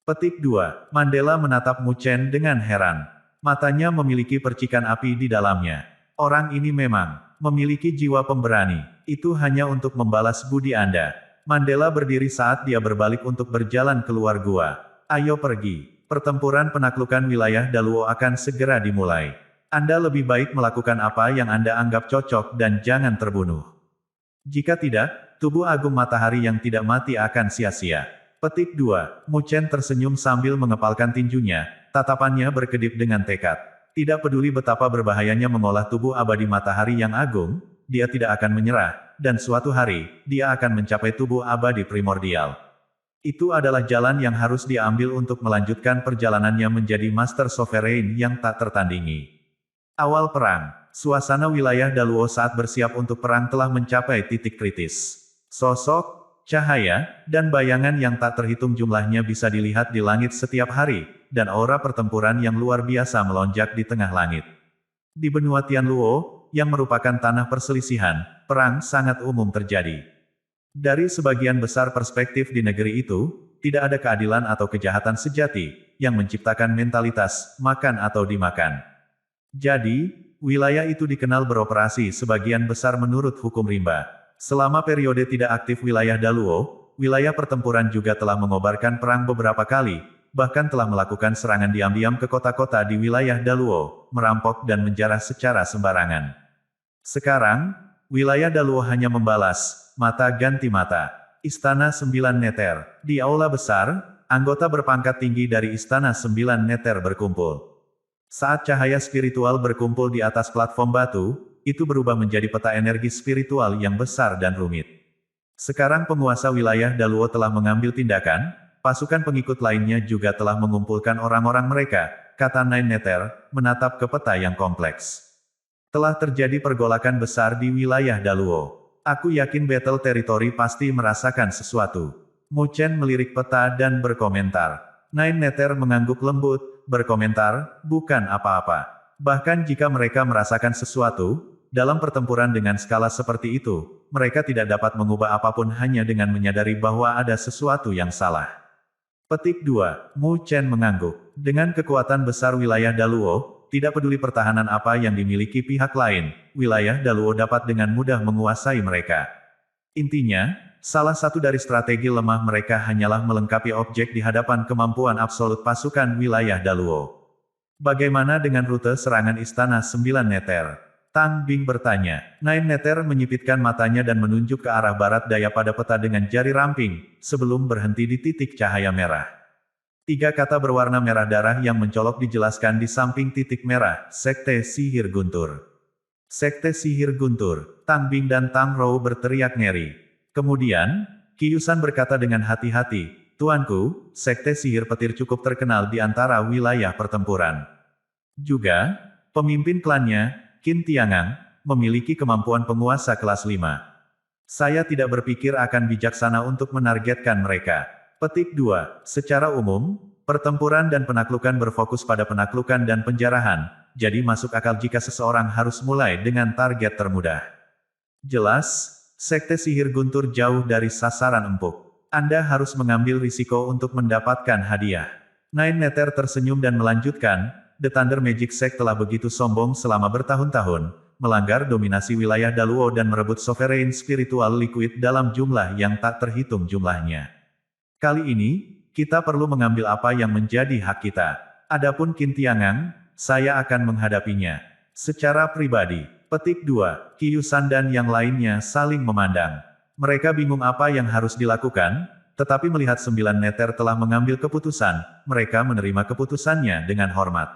Petik 2. Mandela menatap Mu Chen dengan heran. Matanya memiliki percikan api di dalamnya. Orang ini memang memiliki jiwa pemberani. Itu hanya untuk membalas budi Anda. Mandela berdiri saat dia berbalik untuk berjalan keluar gua. Ayo pergi. Pertempuran penaklukan wilayah Daluo akan segera dimulai. Anda lebih baik melakukan apa yang Anda anggap cocok dan jangan terbunuh. Jika tidak, tubuh agung matahari yang tidak mati akan sia-sia. Petik 2. Mu Chen tersenyum sambil mengepalkan tinjunya, tatapannya berkedip dengan tekad. Tidak peduli betapa berbahayanya mengolah tubuh abadi matahari yang agung, dia tidak akan menyerah, dan suatu hari, dia akan mencapai tubuh abadi primordial. Itu adalah jalan yang harus dia ambil untuk melanjutkan perjalanannya menjadi Master Sovereign yang tak tertandingi. Awal perang, suasana wilayah Daluo saat bersiap untuk perang telah mencapai titik kritis. Sosok, cahaya, dan bayangan yang tak terhitung jumlahnya bisa dilihat di langit setiap hari, dan aura pertempuran yang luar biasa melonjak di tengah langit. Di benua Tianluo, yang merupakan tanah perselisihan, perang sangat umum terjadi. Dari sebagian besar perspektif di negeri itu, tidak ada keadilan atau kejahatan sejati, yang menciptakan mentalitas, makan atau dimakan. Jadi, wilayah itu dikenal beroperasi sebagian besar menurut hukum rimba. Selama periode tidak aktif wilayah Daluo, wilayah pertempuran juga telah mengobarkan perang beberapa kali, bahkan telah melakukan serangan diam-diam ke kota-kota di wilayah Daluo, merampok dan menjarah secara sembarangan. Sekarang, wilayah Daluo hanya membalas, mata ganti mata. Istana 9 Neter. Di aula besar, anggota berpangkat tinggi dari Istana 9 Neter berkumpul. Saat cahaya spiritual berkumpul di atas platform batu, itu berubah menjadi peta energi spiritual yang besar dan rumit. Sekarang penguasa wilayah Daluo telah mengambil tindakan, pasukan pengikut lainnya juga telah mengumpulkan orang-orang mereka, kata Nine Nether, menatap ke peta yang kompleks. Telah terjadi pergolakan besar di wilayah Daluo. Aku yakin Battle Territory pasti merasakan sesuatu. Mu Chen melirik peta dan berkomentar. Nine Nether mengangguk lembut, berkomentar, bukan apa-apa. Bahkan jika mereka merasakan sesuatu, dalam pertempuran dengan skala seperti itu, mereka tidak dapat mengubah apapun hanya dengan menyadari bahwa ada sesuatu yang salah. Petik 2. Mu Chen mengangguk. Dengan kekuatan besar wilayah Daluo, tidak peduli pertahanan apa yang dimiliki pihak lain, wilayah Daluo dapat dengan mudah menguasai mereka. Intinya, salah satu dari strategi lemah mereka hanyalah melengkapi objek di hadapan kemampuan absolut pasukan wilayah Daluo. Bagaimana dengan rute serangan Istana 9 Neter? Tang Bing bertanya. Nine Nether menyipitkan matanya dan menunjuk ke arah barat daya pada peta dengan jari ramping, sebelum berhenti di titik cahaya merah. 3 kata berwarna merah darah yang mencolok dijelaskan di samping titik merah, Sekte Sihir Guntur. Sekte Sihir Guntur, Tang Bing dan Tang Rou berteriak ngeri. Kemudian, Qi Yusan berkata dengan hati-hati, Tuanku, Sekte Sihir Petir cukup terkenal di antara wilayah pertempuran. Juga, pemimpin klannya, Qin Tiangang, memiliki kemampuan penguasa kelas 5. Saya tidak berpikir akan bijaksana untuk menargetkan mereka. Petik 2. Secara umum, pertempuran dan penaklukan berfokus pada penaklukan dan penjarahan, jadi masuk akal jika seseorang harus mulai dengan target termudah. Jelas, Sekte Sihir Guntur jauh dari sasaran empuk. Anda harus mengambil risiko untuk mendapatkan hadiah. Nine Nether tersenyum dan melanjutkan, The Thunder Magic Sect telah begitu sombong selama bertahun-tahun, melanggar dominasi wilayah Daluo dan merebut Sovereign Spiritual Liquid dalam jumlah yang tak terhitung jumlahnya. Kali ini, kita perlu mengambil apa yang menjadi hak kita. Adapun Qin Tiangang, saya akan menghadapinya. Secara pribadi, petik 2, Qi Yusan dan yang lainnya saling memandang. Mereka bingung apa yang harus dilakukan, tetapi melihat 9 Nether telah mengambil keputusan, mereka menerima keputusannya dengan hormat.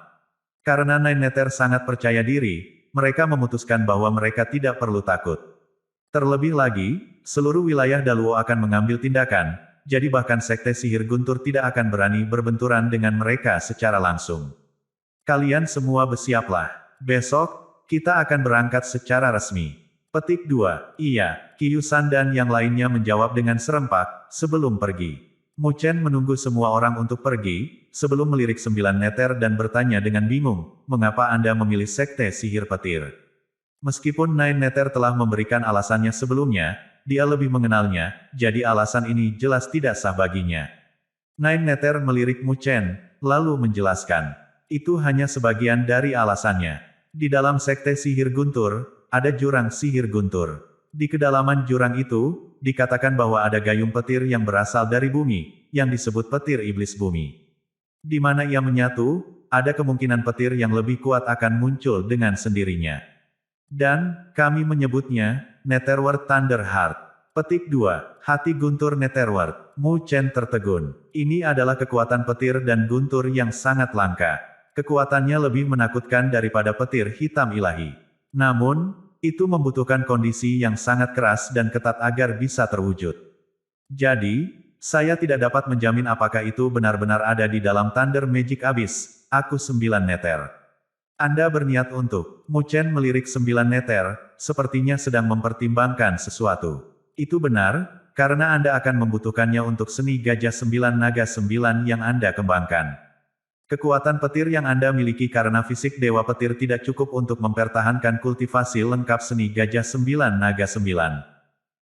Karena Nine Nether sangat percaya diri, mereka memutuskan bahwa mereka tidak perlu takut. Terlebih lagi, seluruh wilayah Daluo akan mengambil tindakan, jadi bahkan Sekte Sihir Guntur tidak akan berani berbenturan dengan mereka secara langsung. Kalian semua bersiaplah. Besok, kita akan berangkat secara resmi. Petik 2. Iya, Kyusan dan yang lainnya menjawab dengan serempak, sebelum pergi. Mu Chen menunggu semua orang untuk pergi, sebelum melirik 9 neter dan bertanya dengan bingung, mengapa Anda memilih Sekte Sihir Petir? Meskipun Nine Neter telah memberikan alasannya sebelumnya, dia lebih mengenalnya, jadi alasan ini jelas tidak sah baginya. Nine Neter melirik Mu Chen, lalu menjelaskan. Itu hanya sebagian dari alasannya. Di dalam Sekte Sihir Guntur, ada jurang sihir guntur. Di kedalaman jurang itu, dikatakan bahwa ada gayung petir yang berasal dari bumi, yang disebut petir iblis bumi. Di mana ia menyatu, ada kemungkinan petir yang lebih kuat akan muncul dengan sendirinya. Dan, kami menyebutnya, Netherworld Thunder Heart. Petik 2. Hati guntur Netherworld. Mu Chen tertegun. Ini adalah kekuatan petir dan guntur yang sangat langka. Kekuatannya lebih menakutkan daripada petir hitam ilahi. Namun, itu membutuhkan kondisi yang sangat keras dan ketat agar bisa terwujud. Jadi, saya tidak dapat menjamin apakah itu benar-benar ada di dalam Thunder Magic Abyss, aku 9 neter. Anda berniat untuk, Mu Chen melirik 9 neter, sepertinya sedang mempertimbangkan sesuatu. Itu benar, karena Anda akan membutuhkannya untuk seni gajah 9 naga 9 yang Anda kembangkan. Kekuatan petir yang Anda miliki karena fisik Dewa Petir tidak cukup untuk mempertahankan kultivasi lengkap seni gajah 9 naga 9.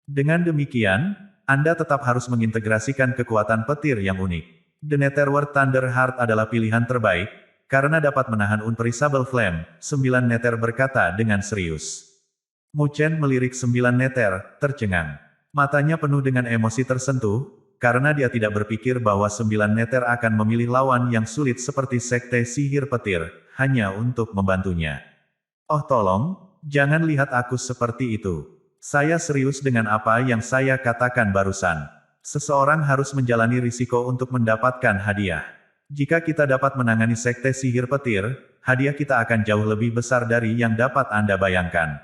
Dengan demikian, Anda tetap harus mengintegrasikan kekuatan petir yang unik. The Netherworld Thunder Heart adalah pilihan terbaik, karena dapat menahan Unperishable Flame, 9 neter berkata dengan serius. Mu Chen melirik 9 neter, tercengang. Matanya penuh dengan emosi tersentuh, karena dia tidak berpikir bahwa 9 neter akan memilih lawan yang sulit seperti Sekte Sihir Petir, hanya untuk membantunya. Oh tolong, jangan lihat aku seperti itu. Saya serius dengan apa yang saya katakan barusan. Seseorang harus menjalani risiko untuk mendapatkan hadiah. Jika kita dapat menangani Sekte Sihir Petir, hadiah kita akan jauh lebih besar dari yang dapat Anda bayangkan.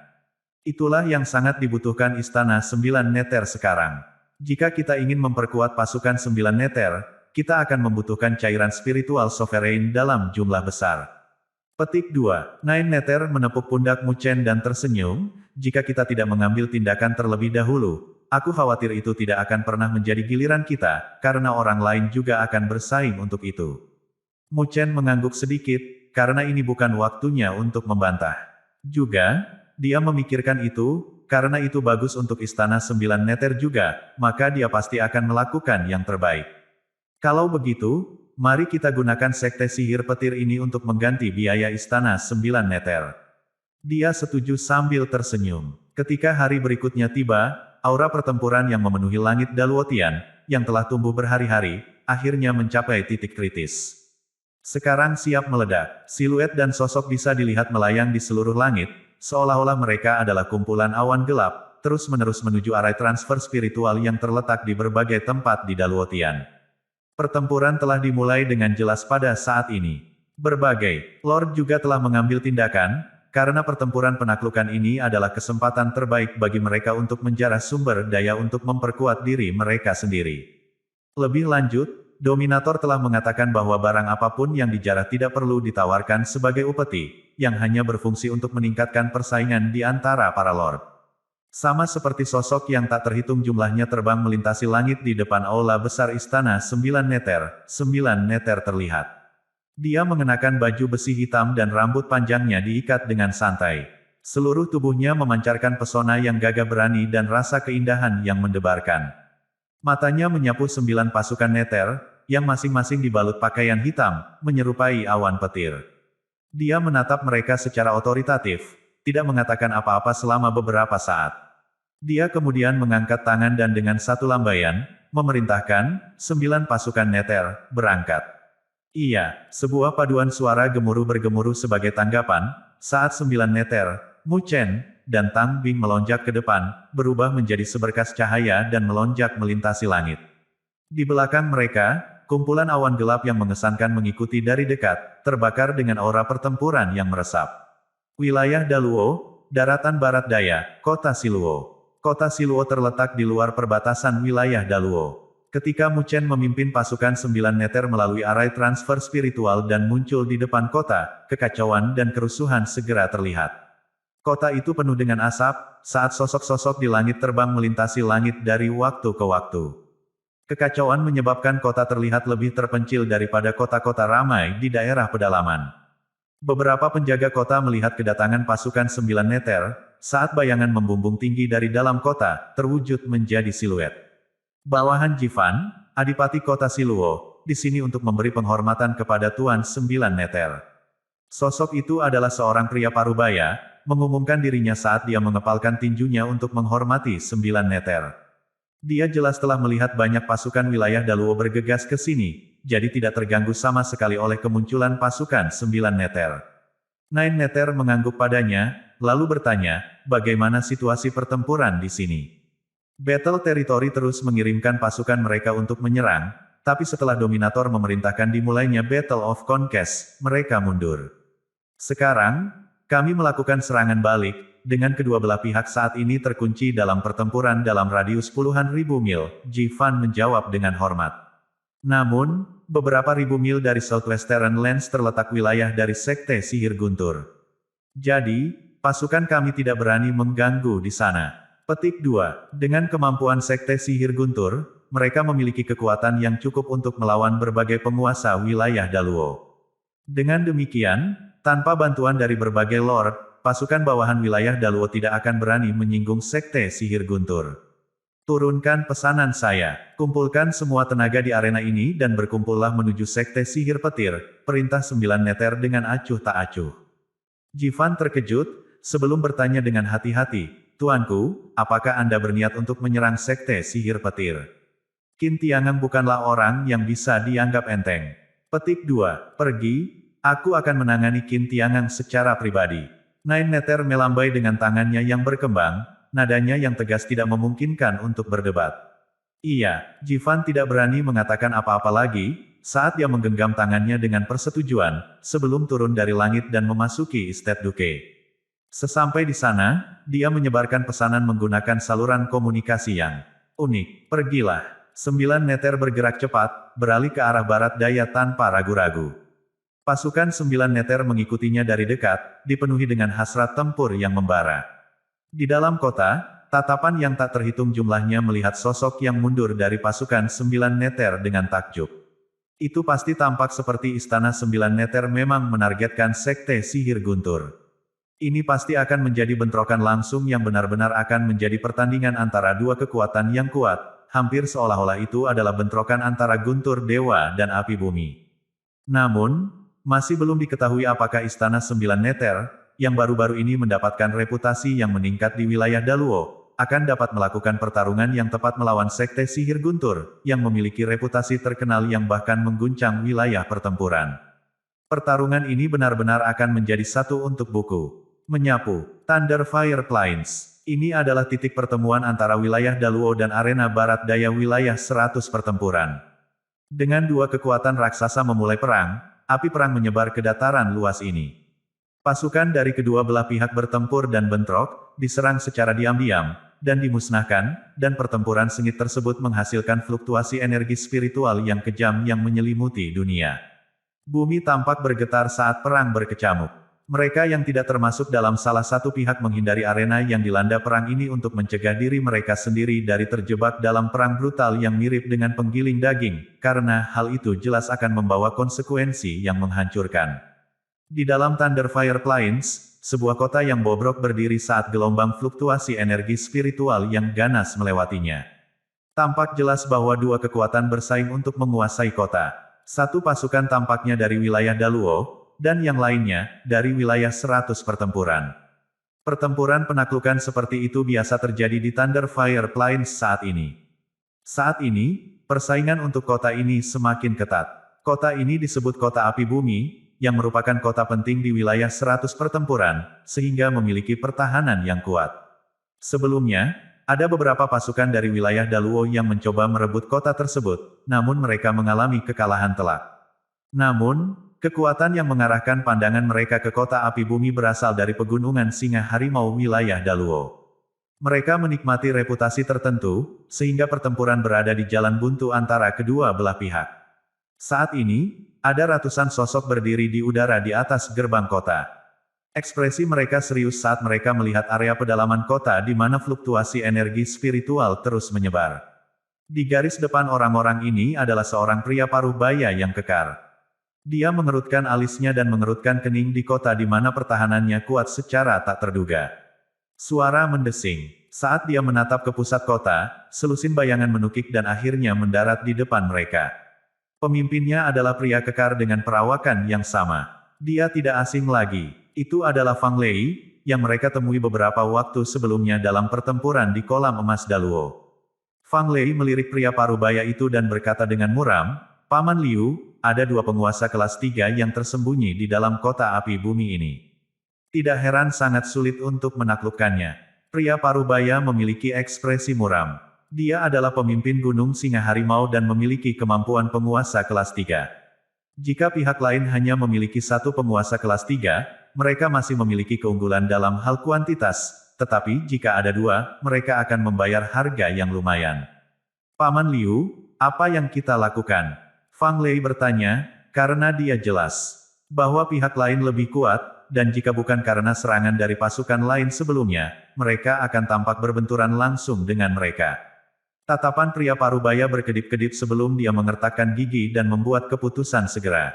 Itulah yang sangat dibutuhkan Istana 9 Neter sekarang. Jika kita ingin memperkuat pasukan 9 neter, kita akan membutuhkan cairan spiritual sovereign dalam jumlah besar. Petik 2. Nine Neter menepuk pundak Mu Chen dan tersenyum, jika kita tidak mengambil tindakan terlebih dahulu, aku khawatir itu tidak akan pernah menjadi giliran kita, karena orang lain juga akan bersaing untuk itu. Mu Chen mengangguk sedikit, karena ini bukan waktunya untuk membantah. Juga, dia memikirkan itu, karena itu bagus untuk Istana 9 Neter juga, maka dia pasti akan melakukan yang terbaik. Kalau begitu, mari kita gunakan Sekte Sihir Petir ini untuk mengganti biaya Istana 9 Neter. Dia setuju sambil tersenyum. Ketika hari berikutnya tiba, aura pertempuran yang memenuhi langit Daluotian, yang telah tumbuh berhari-hari, akhirnya mencapai titik kritis. Sekarang siap meledak, siluet dan sosok bisa dilihat melayang di seluruh langit, seolah-olah mereka adalah kumpulan awan gelap, terus-menerus menuju arai transfer spiritual yang terletak di berbagai tempat di Daluotian. Pertempuran telah dimulai dengan jelas pada saat ini. Berbagai Lord juga telah mengambil tindakan, karena pertempuran penaklukan ini adalah kesempatan terbaik bagi mereka untuk menjarah sumber daya untuk memperkuat diri mereka sendiri. Lebih lanjut, Dominator telah mengatakan bahwa barang apapun yang dijarah tidak perlu ditawarkan sebagai upeti, yang hanya berfungsi untuk meningkatkan persaingan di antara para lord. Sama seperti sosok yang tak terhitung jumlahnya terbang melintasi langit di depan aula besar Istana 9 Neter, 9 Neter terlihat. Dia mengenakan baju besi hitam dan rambut panjangnya diikat dengan santai. Seluruh tubuhnya memancarkan pesona yang gagah berani dan rasa keindahan yang mendebarkan. Matanya menyapu 9 pasukan neter, yang masing-masing dibalut pakaian hitam, menyerupai awan petir. Dia menatap mereka secara otoritatif, tidak mengatakan apa-apa selama beberapa saat. Dia kemudian mengangkat tangan dan dengan satu lambaian, memerintahkan, 9 pasukan neter, berangkat. Iya, sebuah paduan suara gemuruh bergemuruh sebagai tanggapan, saat 9 neter, Mu Chen, dan Tang Bing melonjak ke depan, berubah menjadi seberkas cahaya dan melonjak melintasi langit. Di belakang mereka, kumpulan awan gelap yang mengesankan mengikuti dari dekat, terbakar dengan aura pertempuran yang meresap. Wilayah Daluo, daratan barat daya, kota Siluo. Kota Siluo terletak di luar perbatasan wilayah Daluo. ketika Mu Chen memimpin pasukan 9 neter melalui arai transfer spiritual dan muncul di depan kota, kekacauan dan kerusuhan segera terlihat. Kota itu penuh dengan asap, saat sosok-sosok di langit terbang melintasi langit dari waktu ke waktu. Kekacauan menyebabkan kota terlihat lebih terpencil daripada kota-kota ramai di daerah pedalaman. Beberapa penjaga kota melihat kedatangan pasukan 9 neter, saat bayangan membumbung tinggi dari dalam kota, terwujud menjadi siluet. Bawahan Jifan, Adipati Kota Siluo, di sini untuk memberi penghormatan kepada Tuan 9 Neter. Sosok itu adalah seorang pria parubaya, mengumumkan dirinya saat dia mengepalkan tinjunya untuk menghormati 9 Neter. Dia jelas telah melihat banyak pasukan wilayah Daluo bergegas ke sini, jadi tidak terganggu sama sekali oleh kemunculan pasukan 9 Neter. 9 Neter mengangguk padanya, lalu bertanya, bagaimana situasi pertempuran di sini? Battle Territory terus mengirimkan pasukan mereka untuk menyerang, tapi setelah Dominator memerintahkan dimulainya Battle of Conquest, mereka mundur. Sekarang, kami melakukan serangan balik, dengan kedua belah pihak saat ini terkunci dalam pertempuran dalam radius puluhan ribu mil, Jifan menjawab dengan hormat. Namun, beberapa ribu mil dari Southwestern Lands terletak wilayah dari Sekte Sihir Guntur. Jadi, pasukan kami tidak berani mengganggu di sana. Petik 2. Dengan kemampuan Sekte Sihir Guntur, mereka memiliki kekuatan yang cukup untuk melawan berbagai penguasa wilayah Daluo. Dengan demikian, tanpa bantuan dari berbagai lord, pasukan bawahan wilayah Daluo tidak akan berani menyinggung Sekte Sihir Guntur. Turunkan pesanan saya, kumpulkan semua tenaga di arena ini dan berkumpullah menuju Sekte Sihir Petir, perintah 9 Neter dengan acuh tak acuh. Jifan terkejut, sebelum bertanya dengan hati-hati, Tuanku, apakah Anda berniat untuk menyerang Sekte Sihir Petir? Qin Tiangang bukanlah orang yang bisa dianggap enteng. Petik 2. Pergi, aku akan menangani Qin Tiangang secara pribadi. 9 Neter melambai dengan tangannya yang berkembang, nadanya yang tegas tidak memungkinkan untuk berdebat. Iya, Jifan tidak berani mengatakan apa-apa lagi, saat dia menggenggam tangannya dengan persetujuan, sebelum turun dari langit dan memasuki Estate Duke. Sesampai di sana, dia menyebarkan pesanan menggunakan saluran komunikasi yang unik. Pergilah. 9 Neter bergerak cepat, beralih ke arah barat daya tanpa ragu-ragu. Pasukan 9 Neter mengikutinya dari dekat, dipenuhi dengan hasrat tempur yang membara. Di dalam kota, tatapan yang tak terhitung jumlahnya melihat sosok yang mundur dari pasukan 9 Neter dengan takjub. Itu pasti tampak seperti istana 9 Neter memang menargetkan Sekte Sihir Guntur. Ini pasti akan menjadi bentrokan langsung yang benar-benar akan menjadi pertandingan antara dua kekuatan yang kuat, hampir seolah-olah itu adalah bentrokan antara Guntur Dewa dan Api Bumi. Namun, masih belum diketahui apakah Istana 9 Neter, yang baru-baru ini mendapatkan reputasi yang meningkat di wilayah Daluo, akan dapat melakukan pertarungan yang tepat melawan Sekte Sihir Guntur, yang memiliki reputasi terkenal yang bahkan mengguncang wilayah pertempuran. Pertarungan ini benar-benar akan menjadi satu untuk buku. Menyapu, Thunder Fire Plains. Ini adalah titik pertemuan antara wilayah Daluo dan arena barat daya wilayah 100 pertempuran. Dengan dua kekuatan raksasa memulai perang, api perang menyebar ke dataran luas ini. Pasukan dari kedua belah pihak bertempur dan bentrok, diserang secara diam-diam, dan dimusnahkan, dan pertempuran sengit tersebut menghasilkan fluktuasi energi spiritual yang kejam yang menyelimuti dunia. Bumi tampak bergetar saat perang berkecamuk. Mereka yang tidak termasuk dalam salah satu pihak menghindari arena yang dilanda perang ini untuk mencegah diri mereka sendiri dari terjebak dalam perang brutal yang mirip dengan penggiling daging, karena hal itu jelas akan membawa konsekuensi yang menghancurkan. Di dalam Thunder Fire Plains, sebuah kota yang bobrok berdiri saat gelombang fluktuasi energi spiritual yang ganas melewatinya. Tampak jelas bahwa dua kekuatan bersaing untuk menguasai kota. Satu pasukan tampaknya dari wilayah Daluo, dan yang lainnya, dari wilayah 100 pertempuran. Pertempuran penaklukan seperti itu biasa terjadi di Thunder Fire Plains saat ini. Saat ini, persaingan untuk kota ini semakin ketat. Kota ini disebut Kota Api Bumi, yang merupakan kota penting di wilayah 100 pertempuran, sehingga memiliki pertahanan yang kuat. Sebelumnya, ada beberapa pasukan dari wilayah Daluo yang mencoba merebut kota tersebut, namun mereka mengalami kekalahan telak. Namun, kekuatan yang mengarahkan pandangan mereka ke Kota Api Bumi berasal dari pegunungan Singa Harimau wilayah Daluo. Mereka menikmati reputasi tertentu, sehingga pertempuran berada di jalan buntu antara kedua belah pihak. Saat ini, ada ratusan sosok berdiri di udara di atas gerbang kota. Ekspresi mereka serius saat mereka melihat area pedalaman kota di mana fluktuasi energi spiritual terus menyebar. Di garis depan orang-orang ini adalah seorang pria paruh baya yang kekar. Dia mengerutkan alisnya dan mengerutkan kening di kota di mana pertahanannya kuat secara tak terduga. Suara mendesing. Saat dia menatap ke pusat kota, selusin bayangan menukik dan akhirnya mendarat di depan mereka. Pemimpinnya adalah pria kekar dengan perawakan yang sama. Dia tidak asing lagi. Itu adalah Fang Lei, yang mereka temui beberapa waktu sebelumnya dalam pertempuran di kolam emas Daluo. Fang Lei melirik pria parubaya itu dan berkata dengan muram, "Paman Liu, ada dua penguasa kelas 3 yang tersembunyi di dalam kota api bumi ini. Tidak heran sangat sulit untuk menaklukkannya." Pria parubaya memiliki ekspresi muram. Dia adalah pemimpin Gunung Singa Harimau dan memiliki kemampuan penguasa kelas 3. Jika pihak lain hanya memiliki satu penguasa kelas 3, mereka masih memiliki keunggulan dalam hal kuantitas, tetapi jika ada dua, mereka akan membayar harga yang lumayan. "Paman Liu, apa yang kita lakukan?" Fang Lei bertanya, karena dia jelas bahwa pihak lain lebih kuat, dan jika bukan karena serangan dari pasukan lain sebelumnya, mereka akan tampak berbenturan langsung dengan mereka. Tatapan pria parubaya berkedip-kedip sebelum dia mengertakkan gigi dan membuat keputusan segera.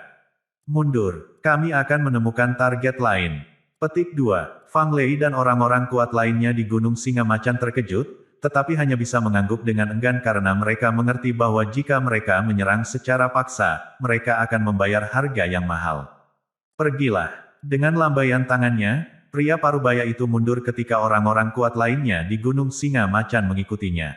"Mundur, kami akan menemukan target lain." Petik 2. Fang Lei dan orang-orang kuat lainnya di Gunung Singa Macan terkejut, tetapi hanya bisa mengangguk dengan enggan karena mereka mengerti bahwa jika mereka menyerang secara paksa, mereka akan membayar harga yang mahal. "Pergilah." Dengan lambaian tangannya, pria parubaya itu mundur ketika orang-orang kuat lainnya di Gunung Singa Macan mengikutinya.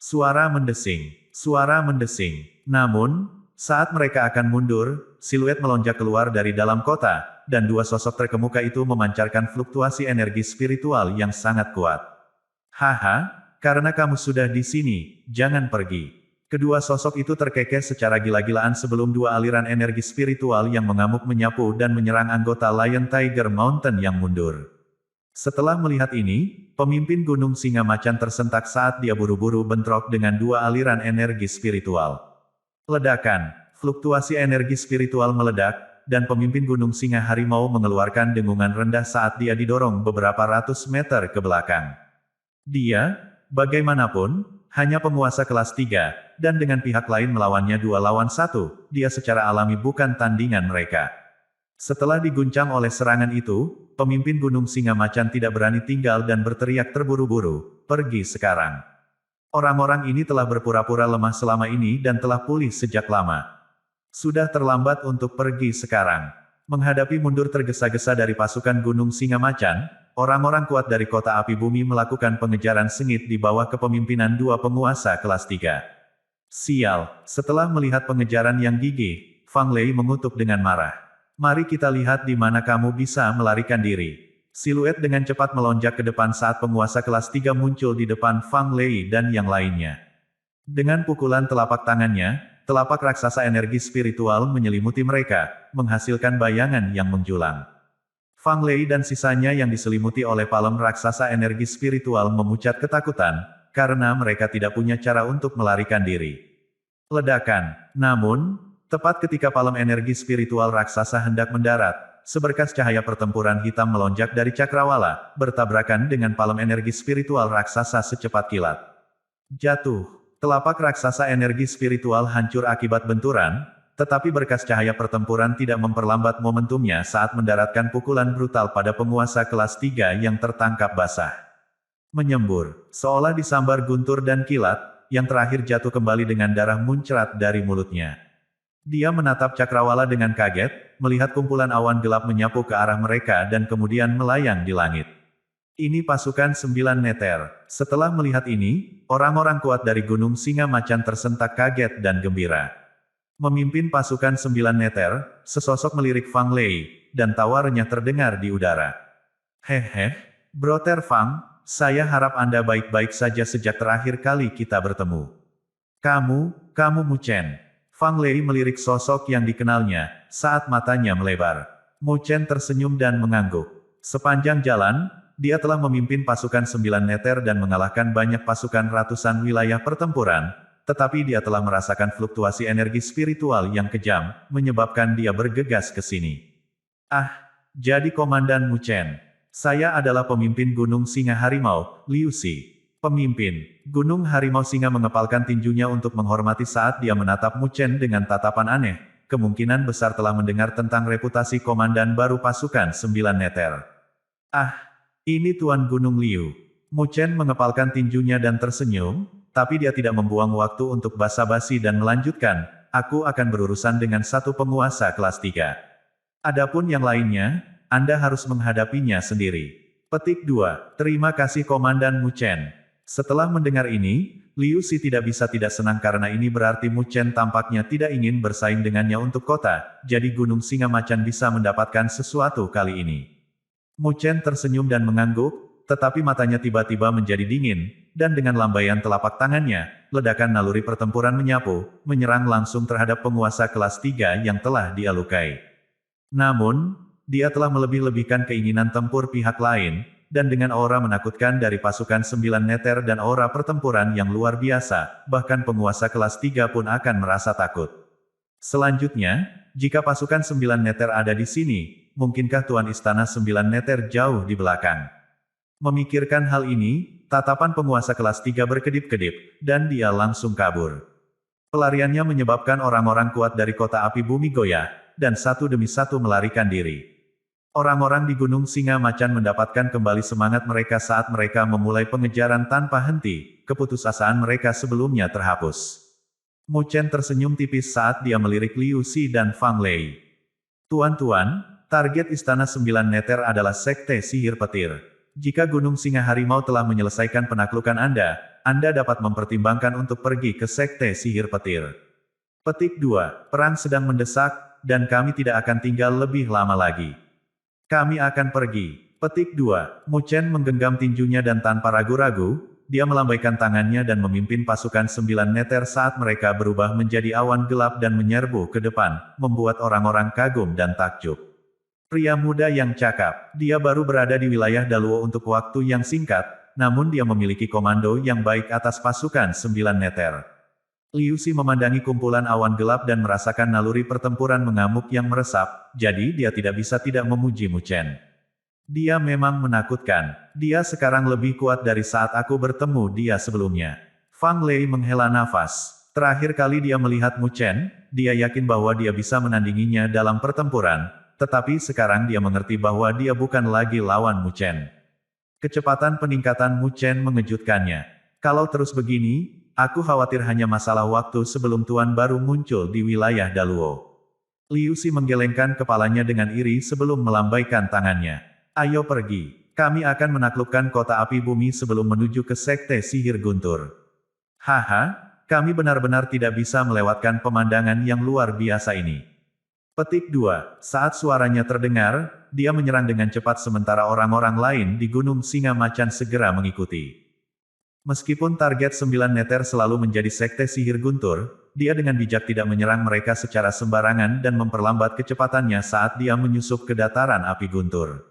Suara mendesing. Suara mendesing. Namun, saat mereka akan mundur, siluet melonjak keluar dari dalam kota, dan dua sosok terkemuka itu memancarkan fluktuasi energi spiritual yang sangat kuat. "Haha, karena kamu sudah di sini, jangan pergi." Kedua sosok itu terkekeh secara gila-gilaan sebelum dua aliran energi spiritual yang mengamuk menyapu dan menyerang anggota Lion Tiger Mountain yang mundur. Setelah melihat ini, pemimpin Gunung Singa Macan tersentak saat dia buru-buru bentrok dengan dua aliran energi spiritual. Ledakan, fluktuasi energi spiritual meledak, dan pemimpin Gunung Singa Harimau mengeluarkan dengungan rendah saat dia didorong beberapa ratus meter ke belakang. Dia, bagaimanapun, hanya penguasa kelas 3, dan dengan pihak lain melawannya 2 lawan 1, dia secara alami bukan tandingan mereka. Setelah diguncang oleh serangan itu, pemimpin Gunung Singa Macan tidak berani tinggal dan berteriak terburu-buru, "Pergi sekarang." Orang-orang ini telah berpura-pura lemah selama ini dan telah pulih sejak lama. Sudah terlambat untuk pergi sekarang. Menghadapi mundur tergesa-gesa dari pasukan Gunung Singa Macan, orang-orang kuat dari kota api bumi melakukan pengejaran sengit di bawah kepemimpinan dua penguasa kelas 3. Sial, setelah melihat pengejaran yang gigih, Fang Lei mengutuk dengan marah. "Mari kita lihat di mana kamu bisa melarikan diri." Siluet dengan cepat melonjak ke depan saat penguasa kelas 3 muncul di depan Fang Lei dan yang lainnya. Dengan pukulan telapak tangannya, telapak raksasa energi spiritual menyelimuti mereka, menghasilkan bayangan yang menjulang. Fang Lei dan sisanya yang diselimuti oleh palem raksasa energi spiritual memucat ketakutan, karena mereka tidak punya cara untuk melarikan diri. Ledakan. Namun, tepat ketika palem energi spiritual raksasa hendak mendarat, seberkas cahaya pertempuran hitam melonjak dari cakrawala, bertabrakan dengan palem energi spiritual raksasa secepat kilat. Jatuh. Telapak raksasa energi spiritual hancur akibat benturan, tetapi berkas cahaya pertempuran tidak memperlambat momentumnya saat mendaratkan pukulan brutal pada penguasa kelas 3 yang tertangkap basah. Menyembur, seolah disambar guntur dan kilat, yang terakhir jatuh kembali dengan darah muncrat dari mulutnya. Dia menatap cakrawala dengan kaget, melihat kumpulan awan gelap menyapu ke arah mereka dan kemudian melayang di langit. "Ini pasukan 9 neter." Setelah melihat ini, orang-orang kuat dari Gunung Singa Macan tersentak kaget dan gembira. Memimpin pasukan 9 neter, sesosok melirik Fang Lei, dan tawa renyah terdengar di udara. "Hehe, Brother Fang, saya harap Anda baik-baik saja sejak terakhir kali kita bertemu." Kamu Mu Chen." Fang Lei melirik sosok yang dikenalnya, saat matanya melebar. Mu Chen tersenyum dan mengangguk. Sepanjang jalan, dia telah memimpin pasukan 9 Neter dan mengalahkan banyak pasukan ratusan wilayah pertempuran, tetapi dia telah merasakan fluktuasi energi spiritual yang kejam, menyebabkan dia bergegas ke sini. Ah, jadi Komandan Mu Chen. Saya adalah pemimpin Gunung Singa Harimau, Liu Si. Pemimpin Gunung Harimau Singa mengepalkan tinjunya untuk menghormati saat dia menatap Mu Chen dengan tatapan aneh. Kemungkinan besar telah mendengar tentang reputasi komandan baru pasukan 9 Neter. Ah, ini Tuan Gunung Liu. Mu Chen mengepalkan tinjunya dan tersenyum, tapi dia tidak membuang waktu untuk basa-basi dan melanjutkan, aku akan berurusan dengan satu penguasa kelas 3. Adapun yang lainnya, Anda harus menghadapinya sendiri. Petik 2. Terima kasih Komandan Mu Chen. Setelah mendengar ini, Liu Si tidak bisa tidak senang karena ini berarti Mu Chen tampaknya tidak ingin bersaing dengannya untuk kota, jadi Gunung Singa Macan bisa mendapatkan sesuatu kali ini. Mu Chen tersenyum dan mengangguk, tetapi matanya tiba-tiba menjadi dingin, dan dengan lambaian telapak tangannya, ledakan naluri pertempuran menyapu, menyerang langsung terhadap penguasa kelas 3 yang telah dia lukai. Namun, dia telah melebih-lebihkan keinginan tempur pihak lain, dan dengan aura menakutkan dari pasukan 9 Neter dan aura pertempuran yang luar biasa, bahkan penguasa kelas 3 pun akan merasa takut. Selanjutnya, jika pasukan 9 Neter ada di sini, mungkinkah Tuan Istana 9 Neter jauh di belakang? Memikirkan hal ini, tatapan penguasa kelas 3 berkedip-kedip, dan dia langsung kabur. Pelariannya menyebabkan orang-orang kuat dari kota api bumi goyah, dan satu demi satu melarikan diri. Orang-orang di Gunung Singa Macan mendapatkan kembali semangat mereka saat mereka memulai pengejaran tanpa henti, keputusasaan mereka sebelumnya terhapus. Mu Chen tersenyum tipis saat dia melirik Liu Si dan Fang Lei. Tuan-tuan, target Istana 9 Neter adalah Sekte Sihir Petir. Jika Gunung Singa Harimau telah menyelesaikan penaklukan Anda dapat mempertimbangkan untuk pergi ke Sekte Sihir Petir. Petik 2. Perang sedang mendesak, dan kami tidak akan tinggal lebih lama lagi. Kami akan pergi. Petik 2. Mu Chen menggenggam tinjunya dan tanpa ragu-ragu, dia melambaikan tangannya dan memimpin pasukan 9 Neter saat mereka berubah menjadi awan gelap dan menyerbu ke depan, membuat orang-orang kagum dan takjub. Pria muda yang cakap, dia baru berada di wilayah Daluo untuk waktu yang singkat, namun dia memiliki komando yang baik atas pasukan 9 Neter. Liu Si memandangi kumpulan awan gelap dan merasakan naluri pertempuran mengamuk yang meresap, jadi dia tidak bisa tidak memuji Mu Chen. Dia memang menakutkan. Dia sekarang lebih kuat dari saat aku bertemu dia sebelumnya. Fang Lei menghela nafas. Terakhir kali dia melihat Mu Chen, dia yakin bahwa dia bisa menandinginya dalam pertempuran, tetapi sekarang dia mengerti bahwa dia bukan lagi lawan Mu Chen. Kecepatan peningkatan Mu Chen mengejutkannya. Kalau terus begini, aku khawatir hanya masalah waktu sebelum Tuan baru muncul di wilayah Daluo. Liu Si menggelengkan kepalanya dengan iri sebelum melambaikan tangannya. Ayo pergi. Kami akan menaklukkan kota api bumi sebelum menuju ke Sekte Sihir Guntur. Haha, kami benar-benar tidak bisa melewatkan pemandangan yang luar biasa ini. Petik 2. Saat suaranya terdengar, dia menyerang dengan cepat sementara orang-orang lain di Gunung Singa Macan segera mengikuti. Meskipun target 9 Neter selalu menjadi Sekte Sihir Guntur, dia dengan bijak tidak menyerang mereka secara sembarangan dan memperlambat kecepatannya saat dia menyusup ke dataran api Guntur.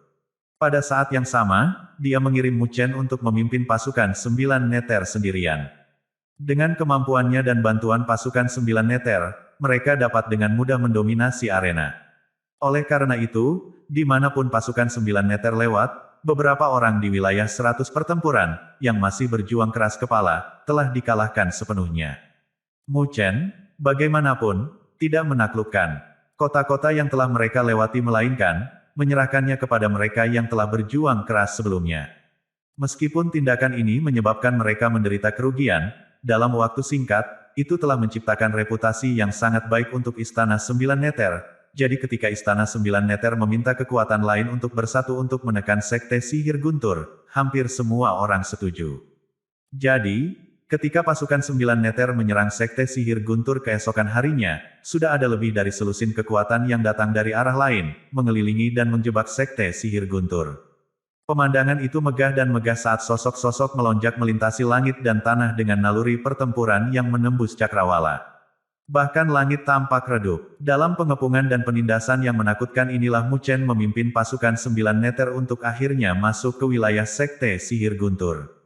Pada saat yang sama, dia mengirim Mu Chen untuk memimpin pasukan 9 Neter sendirian. Dengan kemampuannya dan bantuan pasukan 9 Neter, mereka dapat dengan mudah mendominasi arena. Oleh karena itu, dimanapun pasukan 9 Neter lewat, beberapa orang di wilayah 100 pertempuran, yang masih berjuang keras kepala, telah dikalahkan sepenuhnya. Mu Chen, bagaimanapun, tidak menaklukkan kota-kota yang telah mereka lewati melainkan, menyerahkannya kepada mereka yang telah berjuang keras sebelumnya. Meskipun tindakan ini menyebabkan mereka menderita kerugian, dalam waktu singkat, itu telah menciptakan reputasi yang sangat baik untuk Istana 9 Neter, jadi ketika Istana 9 Neter meminta kekuatan lain untuk bersatu untuk menekan Sekte Sihir Guntur, hampir semua orang setuju. Jadi, ketika pasukan 9 Neter menyerang Sekte Sihir Guntur keesokan harinya, sudah ada lebih dari selusin kekuatan yang datang dari arah lain, mengelilingi dan menjebak Sekte Sihir Guntur. Pemandangan itu megah dan megah saat sosok-sosok melonjak melintasi langit dan tanah dengan naluri pertempuran yang menembus cakrawala. Bahkan langit tampak redup. Dalam pengepungan dan penindasan yang menakutkan inilah Mu Chen memimpin pasukan 9 neter untuk akhirnya masuk ke wilayah Sekte Sihir Guntur.